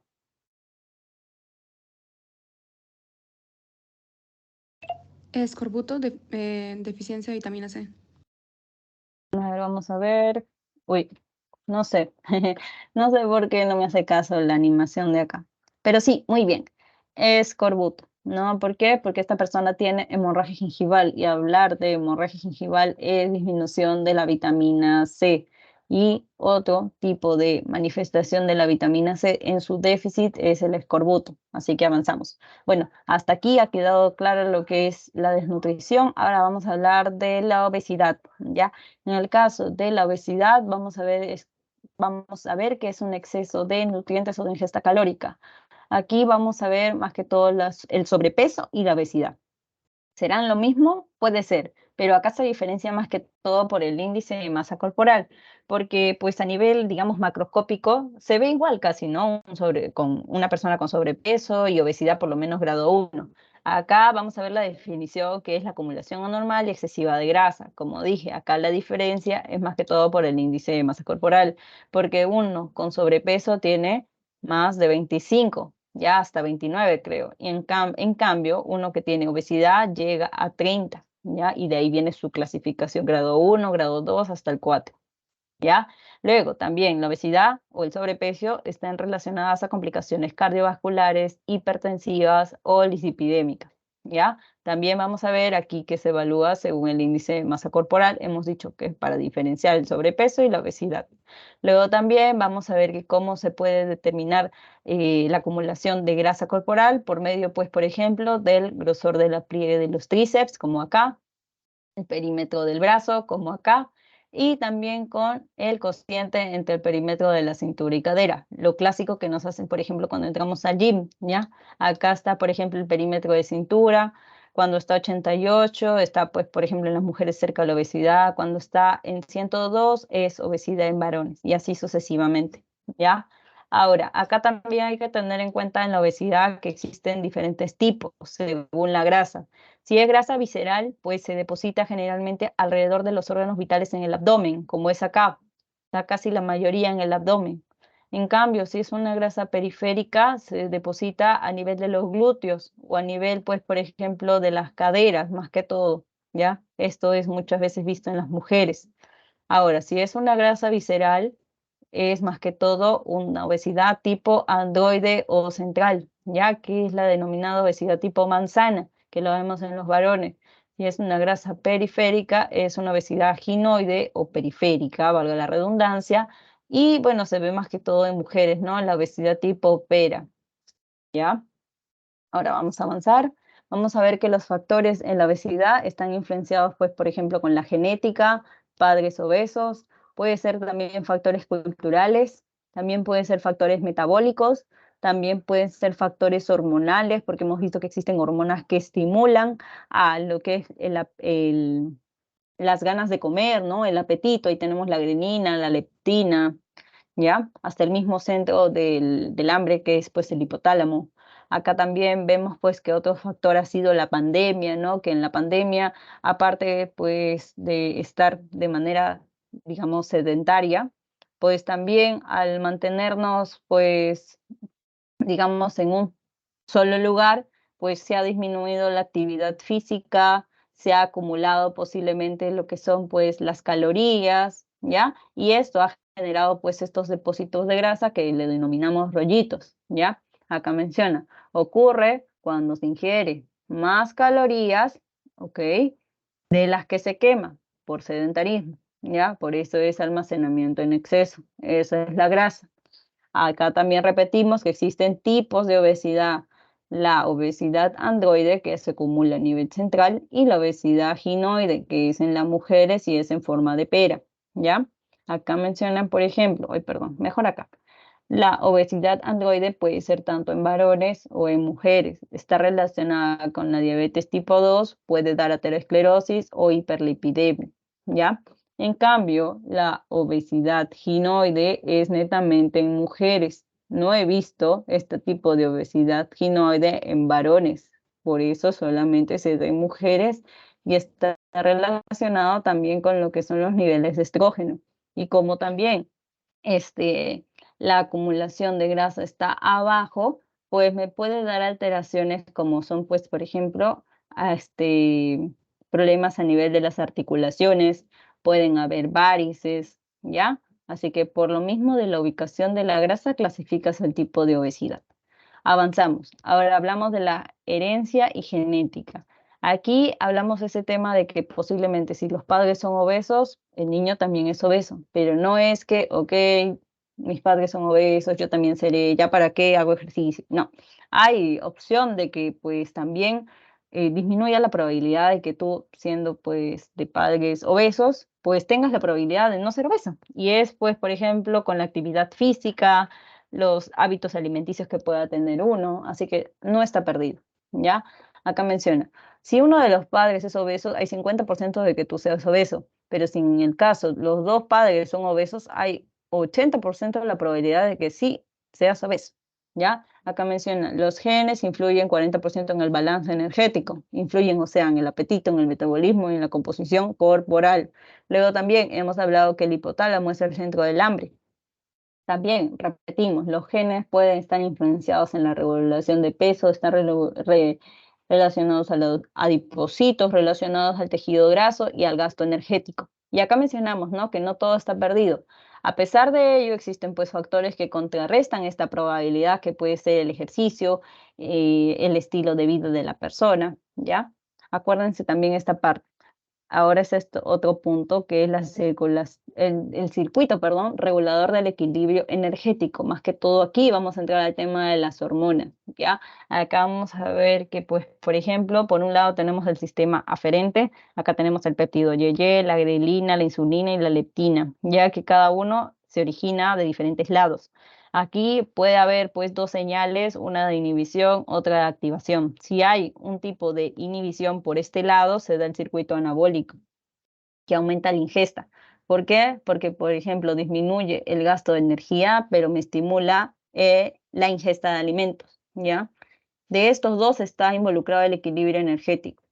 Escorbuto, deficiencia de vitamina C. A ver, vamos a ver. Uy, no sé. No sé por qué no me hace caso la animación de acá. Pero sí, muy bien. Escorbuto, ¿no? ¿Por qué? Porque esta persona tiene hemorragia gingival y hablar de hemorragia gingival es disminución de la vitamina C. Y otro tipo de manifestación de la vitamina C en su déficit es el escorbuto. Así que avanzamos. Bueno, hasta aquí ha quedado claro lo que es la desnutrición. Ahora vamos a hablar de la obesidad, ¿ya? En el caso de la obesidad, vamos a ver qué es un exceso de nutrientes o de ingesta calórica. Aquí vamos a ver más que todo el sobrepeso y la obesidad. ¿Serán lo mismo? Puede ser, pero acá se diferencia más que todo por el índice de masa corporal, porque pues a nivel, digamos, macroscópico se ve igual casi, ¿no? Con una persona con sobrepeso y obesidad por lo menos grado 1. Acá vamos a ver la definición que es la acumulación anormal y excesiva de grasa. Como dije, acá la diferencia es más que todo por el índice de masa corporal, porque uno con sobrepeso tiene más de 25, ya hasta 29 creo. Y en cambio, uno que tiene obesidad llega a 30, ¿ya? Y de ahí viene su clasificación, grado 1, grado 2, hasta el 4. ¿Ya? Luego, también la obesidad o el sobrepeso están relacionadas a complicaciones cardiovasculares, hipertensivas o lipidémicas, ¿ya? También vamos a ver aquí que se evalúa según el índice de masa corporal. Hemos dicho que es para diferenciar el sobrepeso y la obesidad. Luego también vamos a ver que cómo se puede determinar la acumulación de grasa corporal por medio, pues, por ejemplo, del grosor de la pliegue de los tríceps, como acá, el perímetro del brazo, como acá, y también con el cociente entre el perímetro de la cintura y cadera. Lo clásico que nos hacen, por ejemplo, cuando entramos al gym, ¿ya? Acá está, por ejemplo, el perímetro de cintura. Cuando está 88, está, pues, por ejemplo, en las mujeres cerca de la obesidad. Cuando está en 102, es obesidad en varones, y así sucesivamente, ¿ya? Ahora, acá también hay que tener en cuenta en la obesidad que existen diferentes tipos según la grasa. Si es grasa visceral, pues se deposita generalmente alrededor de los órganos vitales en el abdomen, como es acá. Está casi la mayoría en el abdomen. En cambio, si es una grasa periférica, se deposita a nivel de los glúteos o a nivel, pues, por ejemplo, de las caderas, más que todo, ¿ya? Esto es muchas veces visto en las mujeres. Ahora, si es una grasa visceral, es más que todo una obesidad tipo androide o central, ya que es la denominada obesidad tipo manzana, que lo vemos en los varones. Si es una grasa periférica, es una obesidad ginoide o periférica, valga la redundancia, y bueno, se ve más que todo en mujeres, ¿no? La obesidad tipo pera, ¿ya? Ahora vamos a avanzar. Vamos a ver que los factores en la obesidad están influenciados, pues, por ejemplo, con la genética, padres obesos, puede ser también factores culturales, también pueden ser factores metabólicos, también pueden ser factores hormonales, porque hemos visto que existen hormonas que estimulan a lo que es las ganas de comer, ¿no? El apetito. Ahí tenemos la grenina, la leptina, ¿ya? Hasta el mismo centro del hambre, que es pues el hipotálamo. Acá también vemos pues que otro factor ha sido la pandemia, ¿no? Que en la pandemia, aparte pues de estar de manera, digamos, sedentaria, pues también al mantenernos pues, digamos, en un solo lugar, pues se ha disminuido la actividad física, se ha acumulado posiblemente lo que son pues las calorías, ¿ya? Y esto ha generado pues estos depósitos de grasa que le denominamos rollitos, ¿ya? Acá menciona, ocurre cuando se ingiere más calorías, ¿ok? De las que se quema por sedentarismo, ¿ya? Por eso es almacenamiento en exceso, esa es la grasa. Acá también repetimos que existen tipos de obesidad. La obesidad androide, que se acumula a nivel central, y la obesidad ginoide, que es en las mujeres y es en forma de pera, ¿ya? Acá mencionan, por ejemplo, ay, perdón, mejor acá. La obesidad androide puede ser tanto en varones o en mujeres. Está relacionada con la diabetes tipo 2, puede dar aterosclerosis o hiperlipidemia, ¿ya? En cambio, la obesidad ginoide es netamente en mujeres. No he visto este tipo de obesidad ginoide en varones. Por eso solamente se da en mujeres y está relacionado también con lo que son los niveles de estrógeno. Y como también este, la acumulación de grasa está abajo, pues me puede dar alteraciones como son, pues, por ejemplo, problemas a nivel de las articulaciones, pueden haber varices, ¿ya? Así que por lo mismo de la ubicación de la grasa clasificas el tipo de obesidad. Avanzamos. Ahora hablamos de la herencia y genética. Aquí hablamos de ese tema de que posiblemente si los padres son obesos, el niño también es obeso, pero no es que, ok, mis padres son obesos, yo también seré, ¿ya para qué hago ejercicio? No, hay opción de que pues también disminuya la probabilidad de que tú, siendo pues de padres obesos, pues tengas la probabilidad de no ser obeso. Y es pues, por ejemplo, con la actividad física, los hábitos alimenticios que pueda tener uno, así que no está perdido, ¿ya? Acá menciona, si uno de los padres es obeso, hay 50% de que tú seas obeso, pero si en el caso los dos padres son obesos, hay 80% de la probabilidad de que sí seas obeso, ¿ya? Acá menciona, los genes influyen 40% en el balance energético, influyen, o sea, en el apetito, en el metabolismo y en la composición corporal. Luego también hemos hablado que el hipotálamo es el centro del hambre. También, repetimos, los genes pueden estar influenciados en la regulación de peso, están relacionados a los adipocitos, relacionados al tejido graso y al gasto energético. Y acá mencionamos, ¿no?, que no todo está perdido. A pesar de ello, existen pues factores que contrarrestan esta probabilidad, que puede ser el ejercicio, el estilo de vida de la persona, ¿ya? Acuérdense también esta parte. Ahora es esto otro punto que es el circuito, perdón, regulador del equilibrio energético. Más que todo aquí vamos a entrar al tema de las hormonas, ¿ya? Acá vamos a ver que, pues, por ejemplo, por un lado tenemos el sistema aferente, acá tenemos el péptido YY, la grelina, la insulina y la leptina, ya que cada uno se origina de diferentes lados. Aquí puede haber pues dos señales, una de inhibición, otra de activación. Si hay un tipo de inhibición por este lado, se da el circuito anabólico, que aumenta la ingesta. ¿Por qué? Porque, por ejemplo, disminuye el gasto de energía, pero me estimula la ingesta de alimentos, ¿ya? De estos dos está involucrado el equilibrio energético.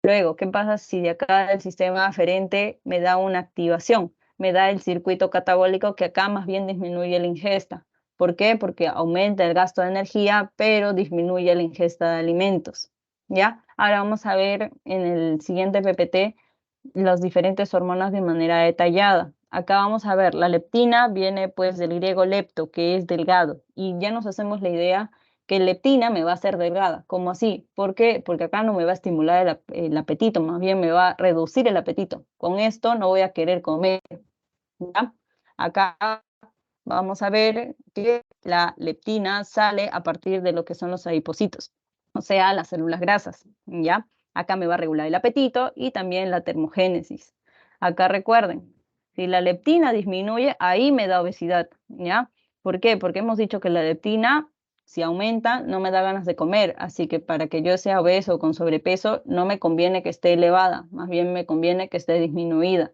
Luego, ¿qué pasa si de acá el sistema aferente me da una activación? Me da el circuito catabólico, que acá más bien disminuye la ingesta. ¿Por qué? Porque aumenta el gasto de energía, pero disminuye la ingesta de alimentos. ¿Ya? Ahora vamos a ver en el siguiente PPT las diferentes hormonas de manera detallada. Acá vamos a ver, la leptina viene pues del griego lepto, que es delgado, y ya nos hacemos la idea que leptina me va a hacer delgada. ¿Cómo así? ¿Por qué? Porque acá no me va a estimular el apetito, más bien me va a reducir el apetito. Con esto no voy a querer comer, ¿ya? Acá vamos a ver que la leptina sale a partir de lo que son los adipocitos, o sea, las células grasas, ¿ya? Acá me va a regular el apetito y también la termogénesis. Acá recuerden, si la leptina disminuye, ahí me da obesidad, ¿ya? ¿Por qué? Porque hemos dicho que la leptina, si aumenta, no me da ganas de comer, así que para que yo sea obeso o con sobrepeso, no me conviene que esté elevada, más bien me conviene que esté disminuida.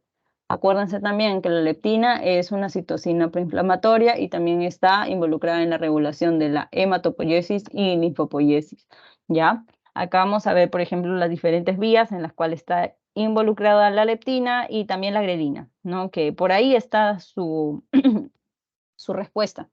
Acuérdense también que la leptina es una citocina proinflamatoria y también está involucrada en la regulación de la hematopoiesis y linfopoiesis, ¿ya? Acá vamos a ver, por ejemplo, las diferentes vías en las cuales está involucrada la leptina y también la grelina, ¿no? Que por ahí está su respuesta,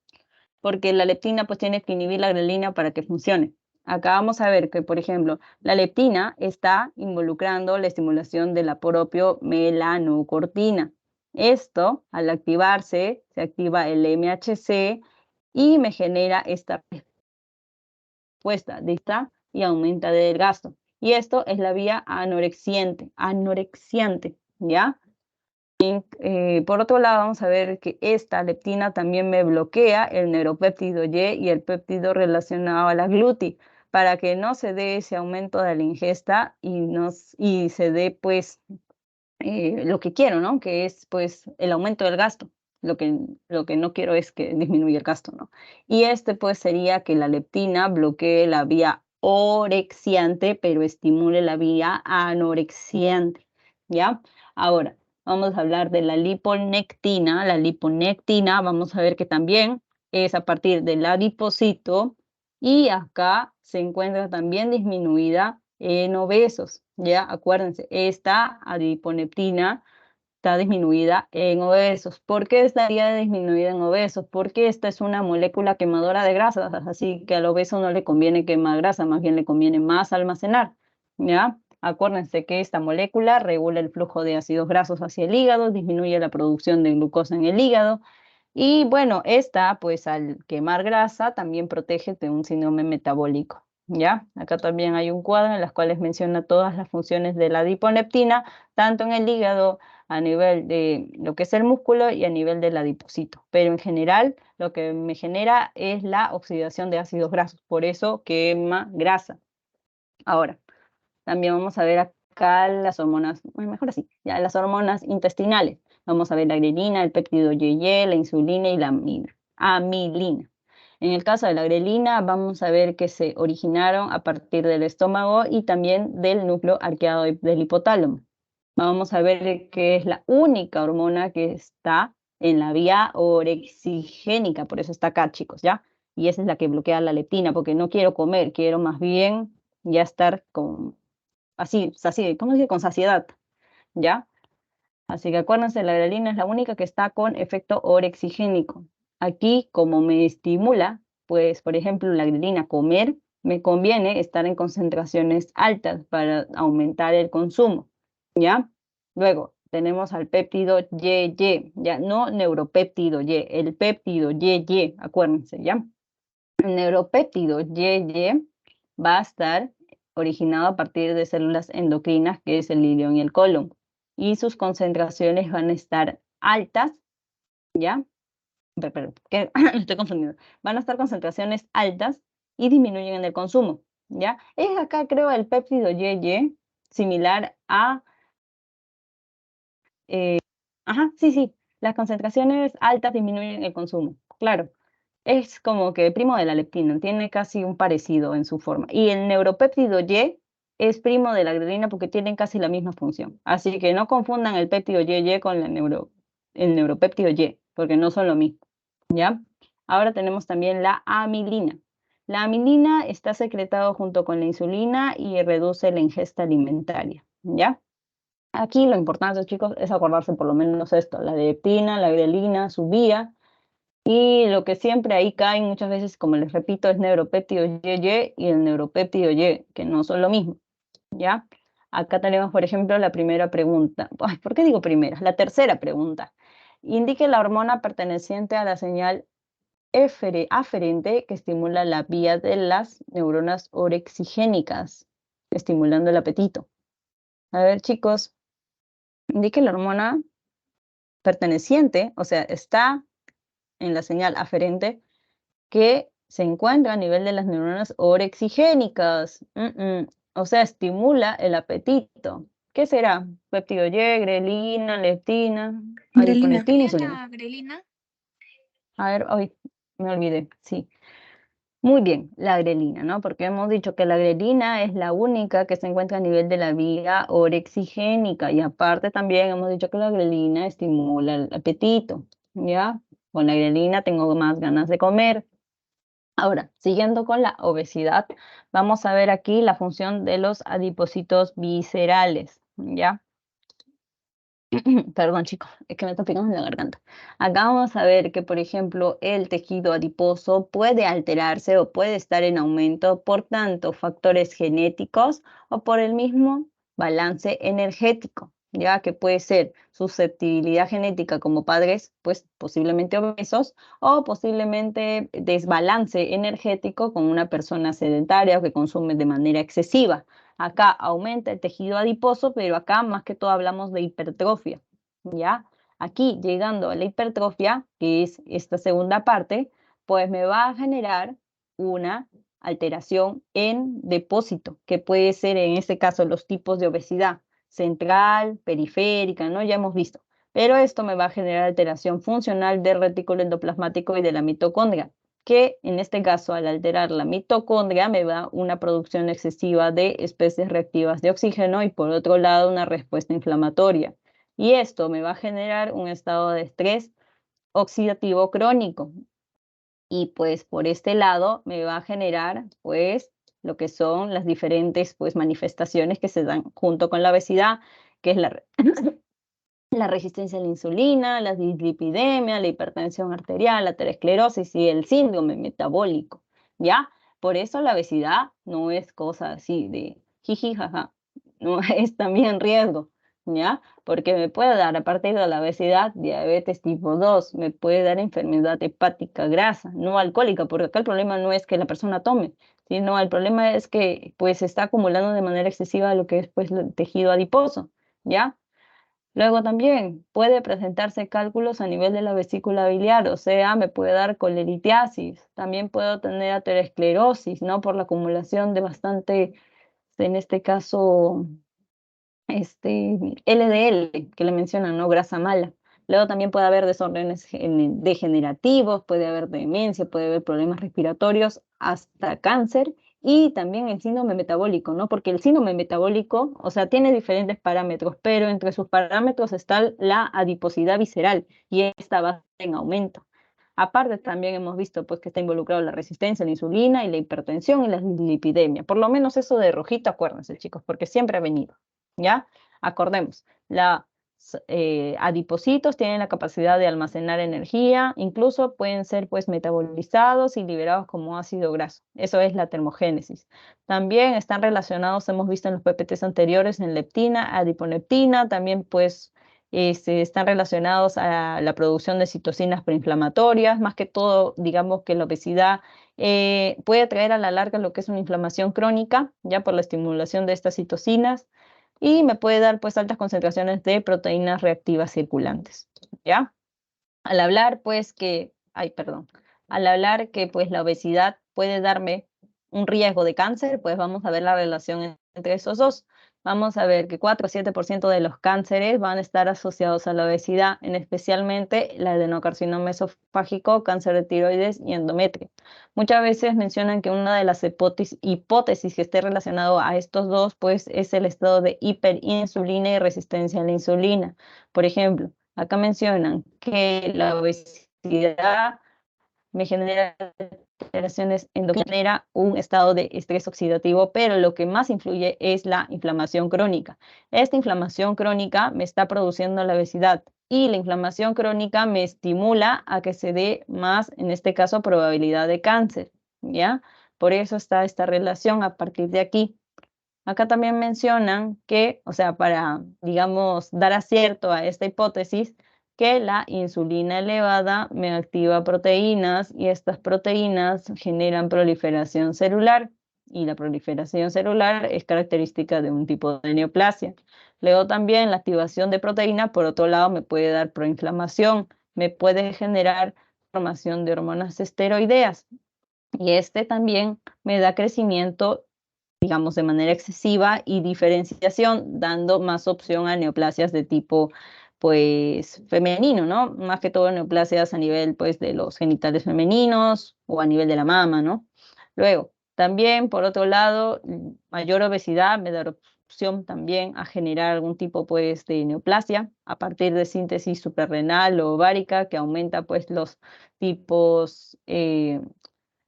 porque la leptina pues tiene que inhibir la grelina para que funcione. Acá vamos a ver que, por ejemplo, la leptina está involucrando la estimulación de la propio melanocortina. Esto, al activarse, se activa el MHC y me genera esta respuesta de esta y aumenta del gasto. Y esto es la vía anorexiante, ¿ya? Por otro lado, vamos a ver que esta leptina también me bloquea el neuropéptido Y y el péptido relacionado a la gluti, para que no se dé ese aumento de la ingesta y se dé pues lo que quiero, ¿no? Que es pues el aumento del gasto. Lo que no quiero es que disminuya el gasto, ¿no? Y este pues sería que la leptina bloquee la vía orexiante, pero estimule la vía anorexiante, ¿ya? Ahora, vamos a hablar de la liponectina. La liponectina, vamos a ver que también es a partir del adipocito y acá se encuentra también disminuida en obesos, ¿ya? Acuérdense, esta adiponectina está disminuida en obesos. ¿Por qué estaría disminuida en obesos? Porque esta es una molécula quemadora de grasas, así que al obeso no le conviene quemar grasa, más bien le conviene más almacenar. ¿ya? Acuérdense que esta molécula regula el flujo de ácidos grasos hacia el hígado, disminuye la producción de glucosa en el hígado, y bueno, esta, pues al quemar grasa, también protege de un síndrome metabólico, ¿ya? Acá también hay un cuadro en las cuales menciona todas las funciones de la adiponeptina, tanto en el hígado, a nivel de lo que es el músculo y a nivel del adipocito. Pero en general, lo que me genera es la oxidación de ácidos grasos, por eso quema grasa. Ahora, también vamos a ver acá las hormonas, bueno, mejor así, ya las hormonas intestinales. Vamos a ver la grelina, el péptido YY, la insulina y la amilina. En el caso de la grelina, vamos a ver que se originaron a partir del estómago y también del núcleo arqueado del hipotálamo. Vamos a ver que es la única hormona que está en la vía orexigénica, por eso está acá, chicos, ¿ya? Y esa es la que bloquea la leptina, porque no quiero comer, quiero más bien ya estar con así, ¿cómo se dice? Con saciedad, ¿ya? Así que acuérdense, la grelina es la única que está con efecto orexigénico. Aquí, como me estimula, pues, por ejemplo, la grelina, comer, me conviene estar en concentraciones altas para aumentar el consumo, ¿ya? Luego, tenemos al péptido YY, ya, no neuropéptido Y, el péptido YY, acuérdense, ¿ya? El neuropéptido YY va a estar originado a partir de células endocrinas, que es el ilion y el colon, y sus concentraciones van a estar altas, ¿ya? Perdón, que estoy confundiendo. Van a estar concentraciones altas y disminuyen en el consumo, ¿ya? Es acá, creo, el péptido YY, similar a... ajá, sí, las concentraciones altas disminuyen el consumo, claro. Es como que primo de la leptina, tiene casi un parecido en su forma. Y el neuropéptido Y es primo de la grelina porque tienen casi la misma función. Así que no confundan el péptido YY con el neuropéptido Y, porque no son lo mismo, ¿ya? Ahora tenemos también la amilina. La amilina está secretado junto con la insulina y reduce la ingesta alimentaria, ¿ya? Aquí lo importante, chicos, es acordarse por lo menos esto, la leptina, la grelina, su vía, y lo que siempre ahí caen muchas veces, como les repito, es neuropéptido YY y el neuropéptido Y, que no son lo mismo, ¿ya? Acá tenemos, por ejemplo, la primera pregunta. Ay, ¿por qué digo primera? La tercera pregunta. Indique la hormona perteneciente a la señal aferente que estimula la vía de las neuronas orexigénicas, estimulando el apetito. A ver, chicos, indique la hormona perteneciente, o sea, está en la señal aferente que se encuentra a nivel de las neuronas orexigénicas. O sea, estimula el apetito. ¿Qué será? Péptido Y, grelina, leptina, Grelina. adiponectina, ¿Sería insulina. la grelina? A ver, hoy me olvidé, sí. Muy bien, la grelina, ¿no? Porque hemos dicho que la grelina es la única que se encuentra a nivel de la vía orexigénica y aparte también hemos dicho que la grelina estimula el apetito, ¿ya? Con la grelina tengo más ganas de comer. Ahora, siguiendo con la obesidad, vamos a ver aquí la función de los adipocitos viscerales, ¿ya? Perdón, chicos, es que me está picando en la garganta. Acá vamos a ver que, por ejemplo, el tejido adiposo puede alterarse o puede estar en aumento por tanto factores genéticos o por el mismo balance energético, ya que puede ser susceptibilidad genética como padres, pues posiblemente obesos, o posiblemente desbalance energético con una persona sedentaria o que consume de manera excesiva. Acá aumenta el tejido adiposo, pero acá más que todo hablamos de hipertrofia, ¿ya? Aquí llegando a la hipertrofia, que es esta segunda parte, pues me va a generar una alteración en depósito, que puede ser en este caso los tipos de obesidad central, periférica, ¿no? Ya hemos visto. Pero esto me va a generar alteración funcional del retículo endoplasmático y de la mitocondria, que en este caso al alterar la mitocondria me da una producción excesiva de especies reactivas de oxígeno y por otro lado una respuesta inflamatoria. Y esto me va a generar un estado de estrés oxidativo crónico. Y pues por este lado me va a generar pues lo que son las diferentes pues manifestaciones que se dan junto con la obesidad, que es la resistencia a la insulina, la dislipidemia, la hipertensión arterial, la aterosclerosis y el síndrome metabólico, ¿ya? Por eso la obesidad no es cosa así de jiji, jaja, no es también riesgo, ¿ya? Porque me puede dar, a partir de la obesidad, diabetes tipo 2, me puede dar enfermedad hepática grasa, no alcohólica, porque acá el problema no es que la persona tome, sino el problema es que pues se está acumulando de manera excesiva lo que es pues el tejido adiposo, ¿ya? Luego también puede presentarse cálculos a nivel de la vesícula biliar, o sea, me puede dar coleritiasis. También puedo tener aterosclerosis, ¿no? Por la acumulación de bastante, en este caso, LDL, que le mencionan, ¿no? Grasa mala. Luego también puede haber desórdenes degenerativos, puede haber demencia, puede haber problemas respiratorios, hasta cáncer y también el síndrome metabólico, ¿no? Porque el síndrome metabólico, o sea, tiene diferentes parámetros, pero entre sus parámetros está la adiposidad visceral y esta va en aumento. Aparte, también hemos visto pues, que está involucrado la resistencia a la insulina y la hipertensión y la lipidemia. Por lo menos eso de rojito, acuérdense, chicos, porque siempre ha venido. ¿Ya? Acordemos, los adipocitos tienen la capacidad de almacenar energía, incluso pueden ser pues metabolizados y liberados como ácido graso. Eso es la termogénesis. También están relacionados, hemos visto en los PPTs anteriores, en leptina, adiponeptina, también pues están relacionados a la producción de citocinas preinflamatorias, más que todo, digamos que la obesidad puede traer a la larga lo que es una inflamación crónica, ya por la estimulación de estas citocinas, y me puede dar pues altas concentraciones de proteínas reactivas circulantes, ¿ya? Al hablar pues que, ay, perdón, al hablar que pues la obesidad puede darme un riesgo de cáncer, pues vamos a ver la relación entre esos dos. Vamos a ver que 4 o 7% de los cánceres van a estar asociados a la obesidad, en especialmente el adenocarcinoma esofágico, cáncer de tiroides y endometrio. Muchas veces mencionan que una de las hipótesis que esté relacionado a estos dos, pues es el estado de hiperinsulina y resistencia a la insulina. Por ejemplo, acá mencionan que la obesidad me genera alteraciones endocrinas, genera un estado de estrés oxidativo, pero lo que más influye es la inflamación crónica. Esta inflamación crónica me está produciendo la obesidad y la inflamación crónica me estimula a que se dé más, en este caso, probabilidad de cáncer, ¿ya? Por eso está esta relación a partir de aquí. Acá también mencionan que, o sea, para, digamos, dar acierto a esta hipótesis, que la insulina elevada me activa proteínas y estas proteínas generan proliferación celular y la proliferación celular es característica de un tipo de neoplasia. Luego también la activación de proteína, por otro lado, me puede dar proinflamación, me puede generar formación de hormonas esteroideas y este también me da crecimiento digamos, de manera excesiva y diferenciación, dando más opción a neoplasias de tipo, pues, femenino, ¿no? Más que todo neoplasias a nivel, pues, de los genitales femeninos o a nivel de la mama, ¿no? Luego, también, por otro lado, mayor obesidad me da opción también a generar algún tipo, pues, de neoplasia a partir de síntesis suprarrenal o ovárica que aumenta, pues, los tipos,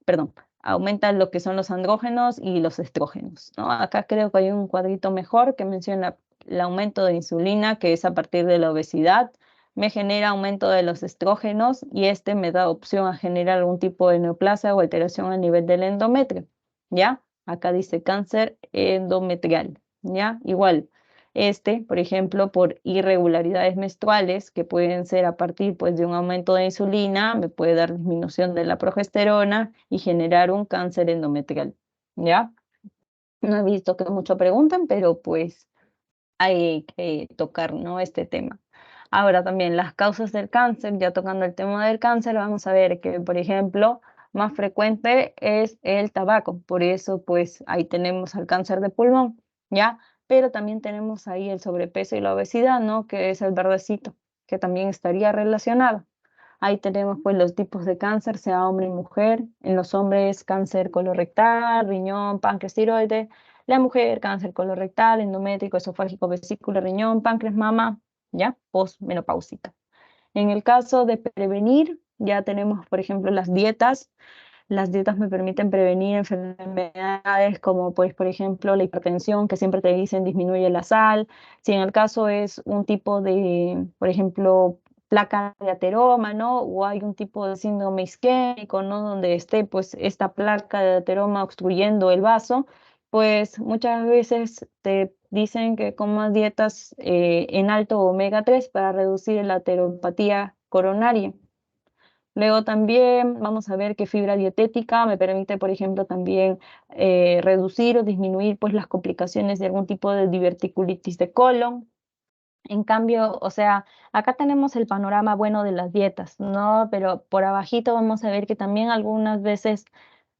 perdón, aumentan lo que son los andrógenos y los estrógenos, ¿no? Acá creo que hay un cuadrito mejor que menciona el aumento de insulina, que es a partir de la obesidad, me genera aumento de los estrógenos y este me da opción a generar algún tipo de neoplasia o alteración a nivel del endometrio, ¿ya? Acá dice cáncer endometrial, ¿ya? Igual, por ejemplo, por irregularidades menstruales que pueden ser a partir pues, de un aumento de insulina, me puede dar disminución de la progesterona y generar un cáncer endometrial, ¿ya? No he visto que mucho preguntan, pero pues hay que tocar, ¿no? Este tema. Ahora también las causas del cáncer, ya tocando el tema del cáncer, vamos a ver que, por ejemplo, más frecuente es el tabaco, por eso pues ahí tenemos el cáncer de pulmón, ¿ya? Pero también tenemos ahí el sobrepeso y la obesidad, ¿no? Que es el verdecito, que también estaría relacionado. Ahí tenemos pues los tipos de cáncer, sea hombre y mujer. En los hombres, cáncer colorectal, riñón, páncreas, tiroides. La mujer, cáncer colorectal, endométrico, esofágico, vesícula, riñón, páncreas, mama, ya, posmenopáusica. En el caso de prevenir, ya tenemos, por ejemplo, las dietas. Las dietas me permiten prevenir enfermedades como, pues, por ejemplo, la hipertensión, que siempre te dicen disminuye la sal. Si en el caso es un tipo de, por ejemplo, placa de ateroma, ¿no? O hay un tipo de síndrome isquémico, ¿no? Donde esté, pues, esta placa de ateroma obstruyendo el vaso, Pues muchas veces te dicen que comas dietas en alto omega 3 para reducir la aterosclerosis coronaria. Luego también vamos a ver que fibra dietética me permite, por ejemplo, también reducir o disminuir pues, las complicaciones de algún tipo de diverticulitis de colon. En cambio, o sea, acá tenemos el panorama bueno de las dietas, ¿no? Pero por abajito vamos a ver que también algunas veces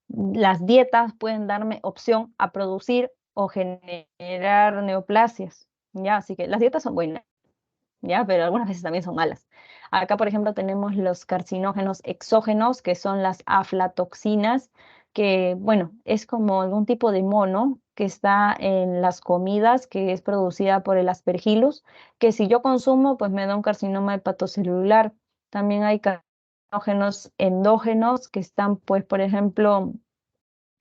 las dietas pueden darme opción a producir o generar neoplasias, ¿ya? Así que las dietas son buenas, ¿ya? Pero algunas veces también son malas. Acá, por ejemplo, tenemos los carcinógenos exógenos, que son las aflatoxinas, que, bueno, es como algún tipo de mono que está en las comidas, que es producida por el Aspergillus, que si yo consumo, pues me da un carcinoma hepatocelular. También hay carcinógenos endógenos que están, pues, por ejemplo,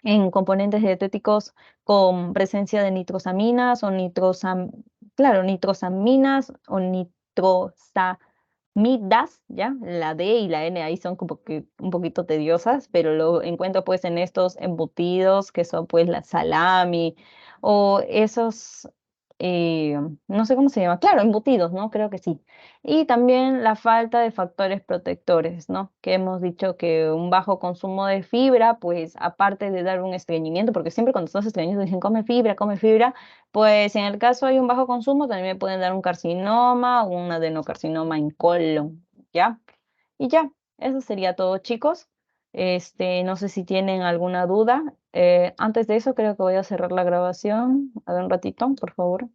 en componentes dietéticos con presencia de nitrosaminas o claro, nitrosaminas o nitrosamidas, ¿ya? La D y la N ahí son como que un poquito tediosas, pero lo encuentro pues en estos embutidos que son pues la salami o esos, eh, no sé cómo se llama, claro, embutidos, ¿no? Creo que sí. Y también la falta de factores protectores, ¿no? Que hemos dicho que un bajo consumo de fibra, pues aparte de dar un estreñimiento, porque siempre cuando estás estreñido dicen come fibra, pues en el caso hay un bajo consumo, también me pueden dar un carcinoma o un adenocarcinoma en colon, ¿ya? Y ya, eso sería todo, chicos. No sé si tienen alguna duda. Antes de eso, creo que voy a cerrar la grabación. A ver un ratito, por favor.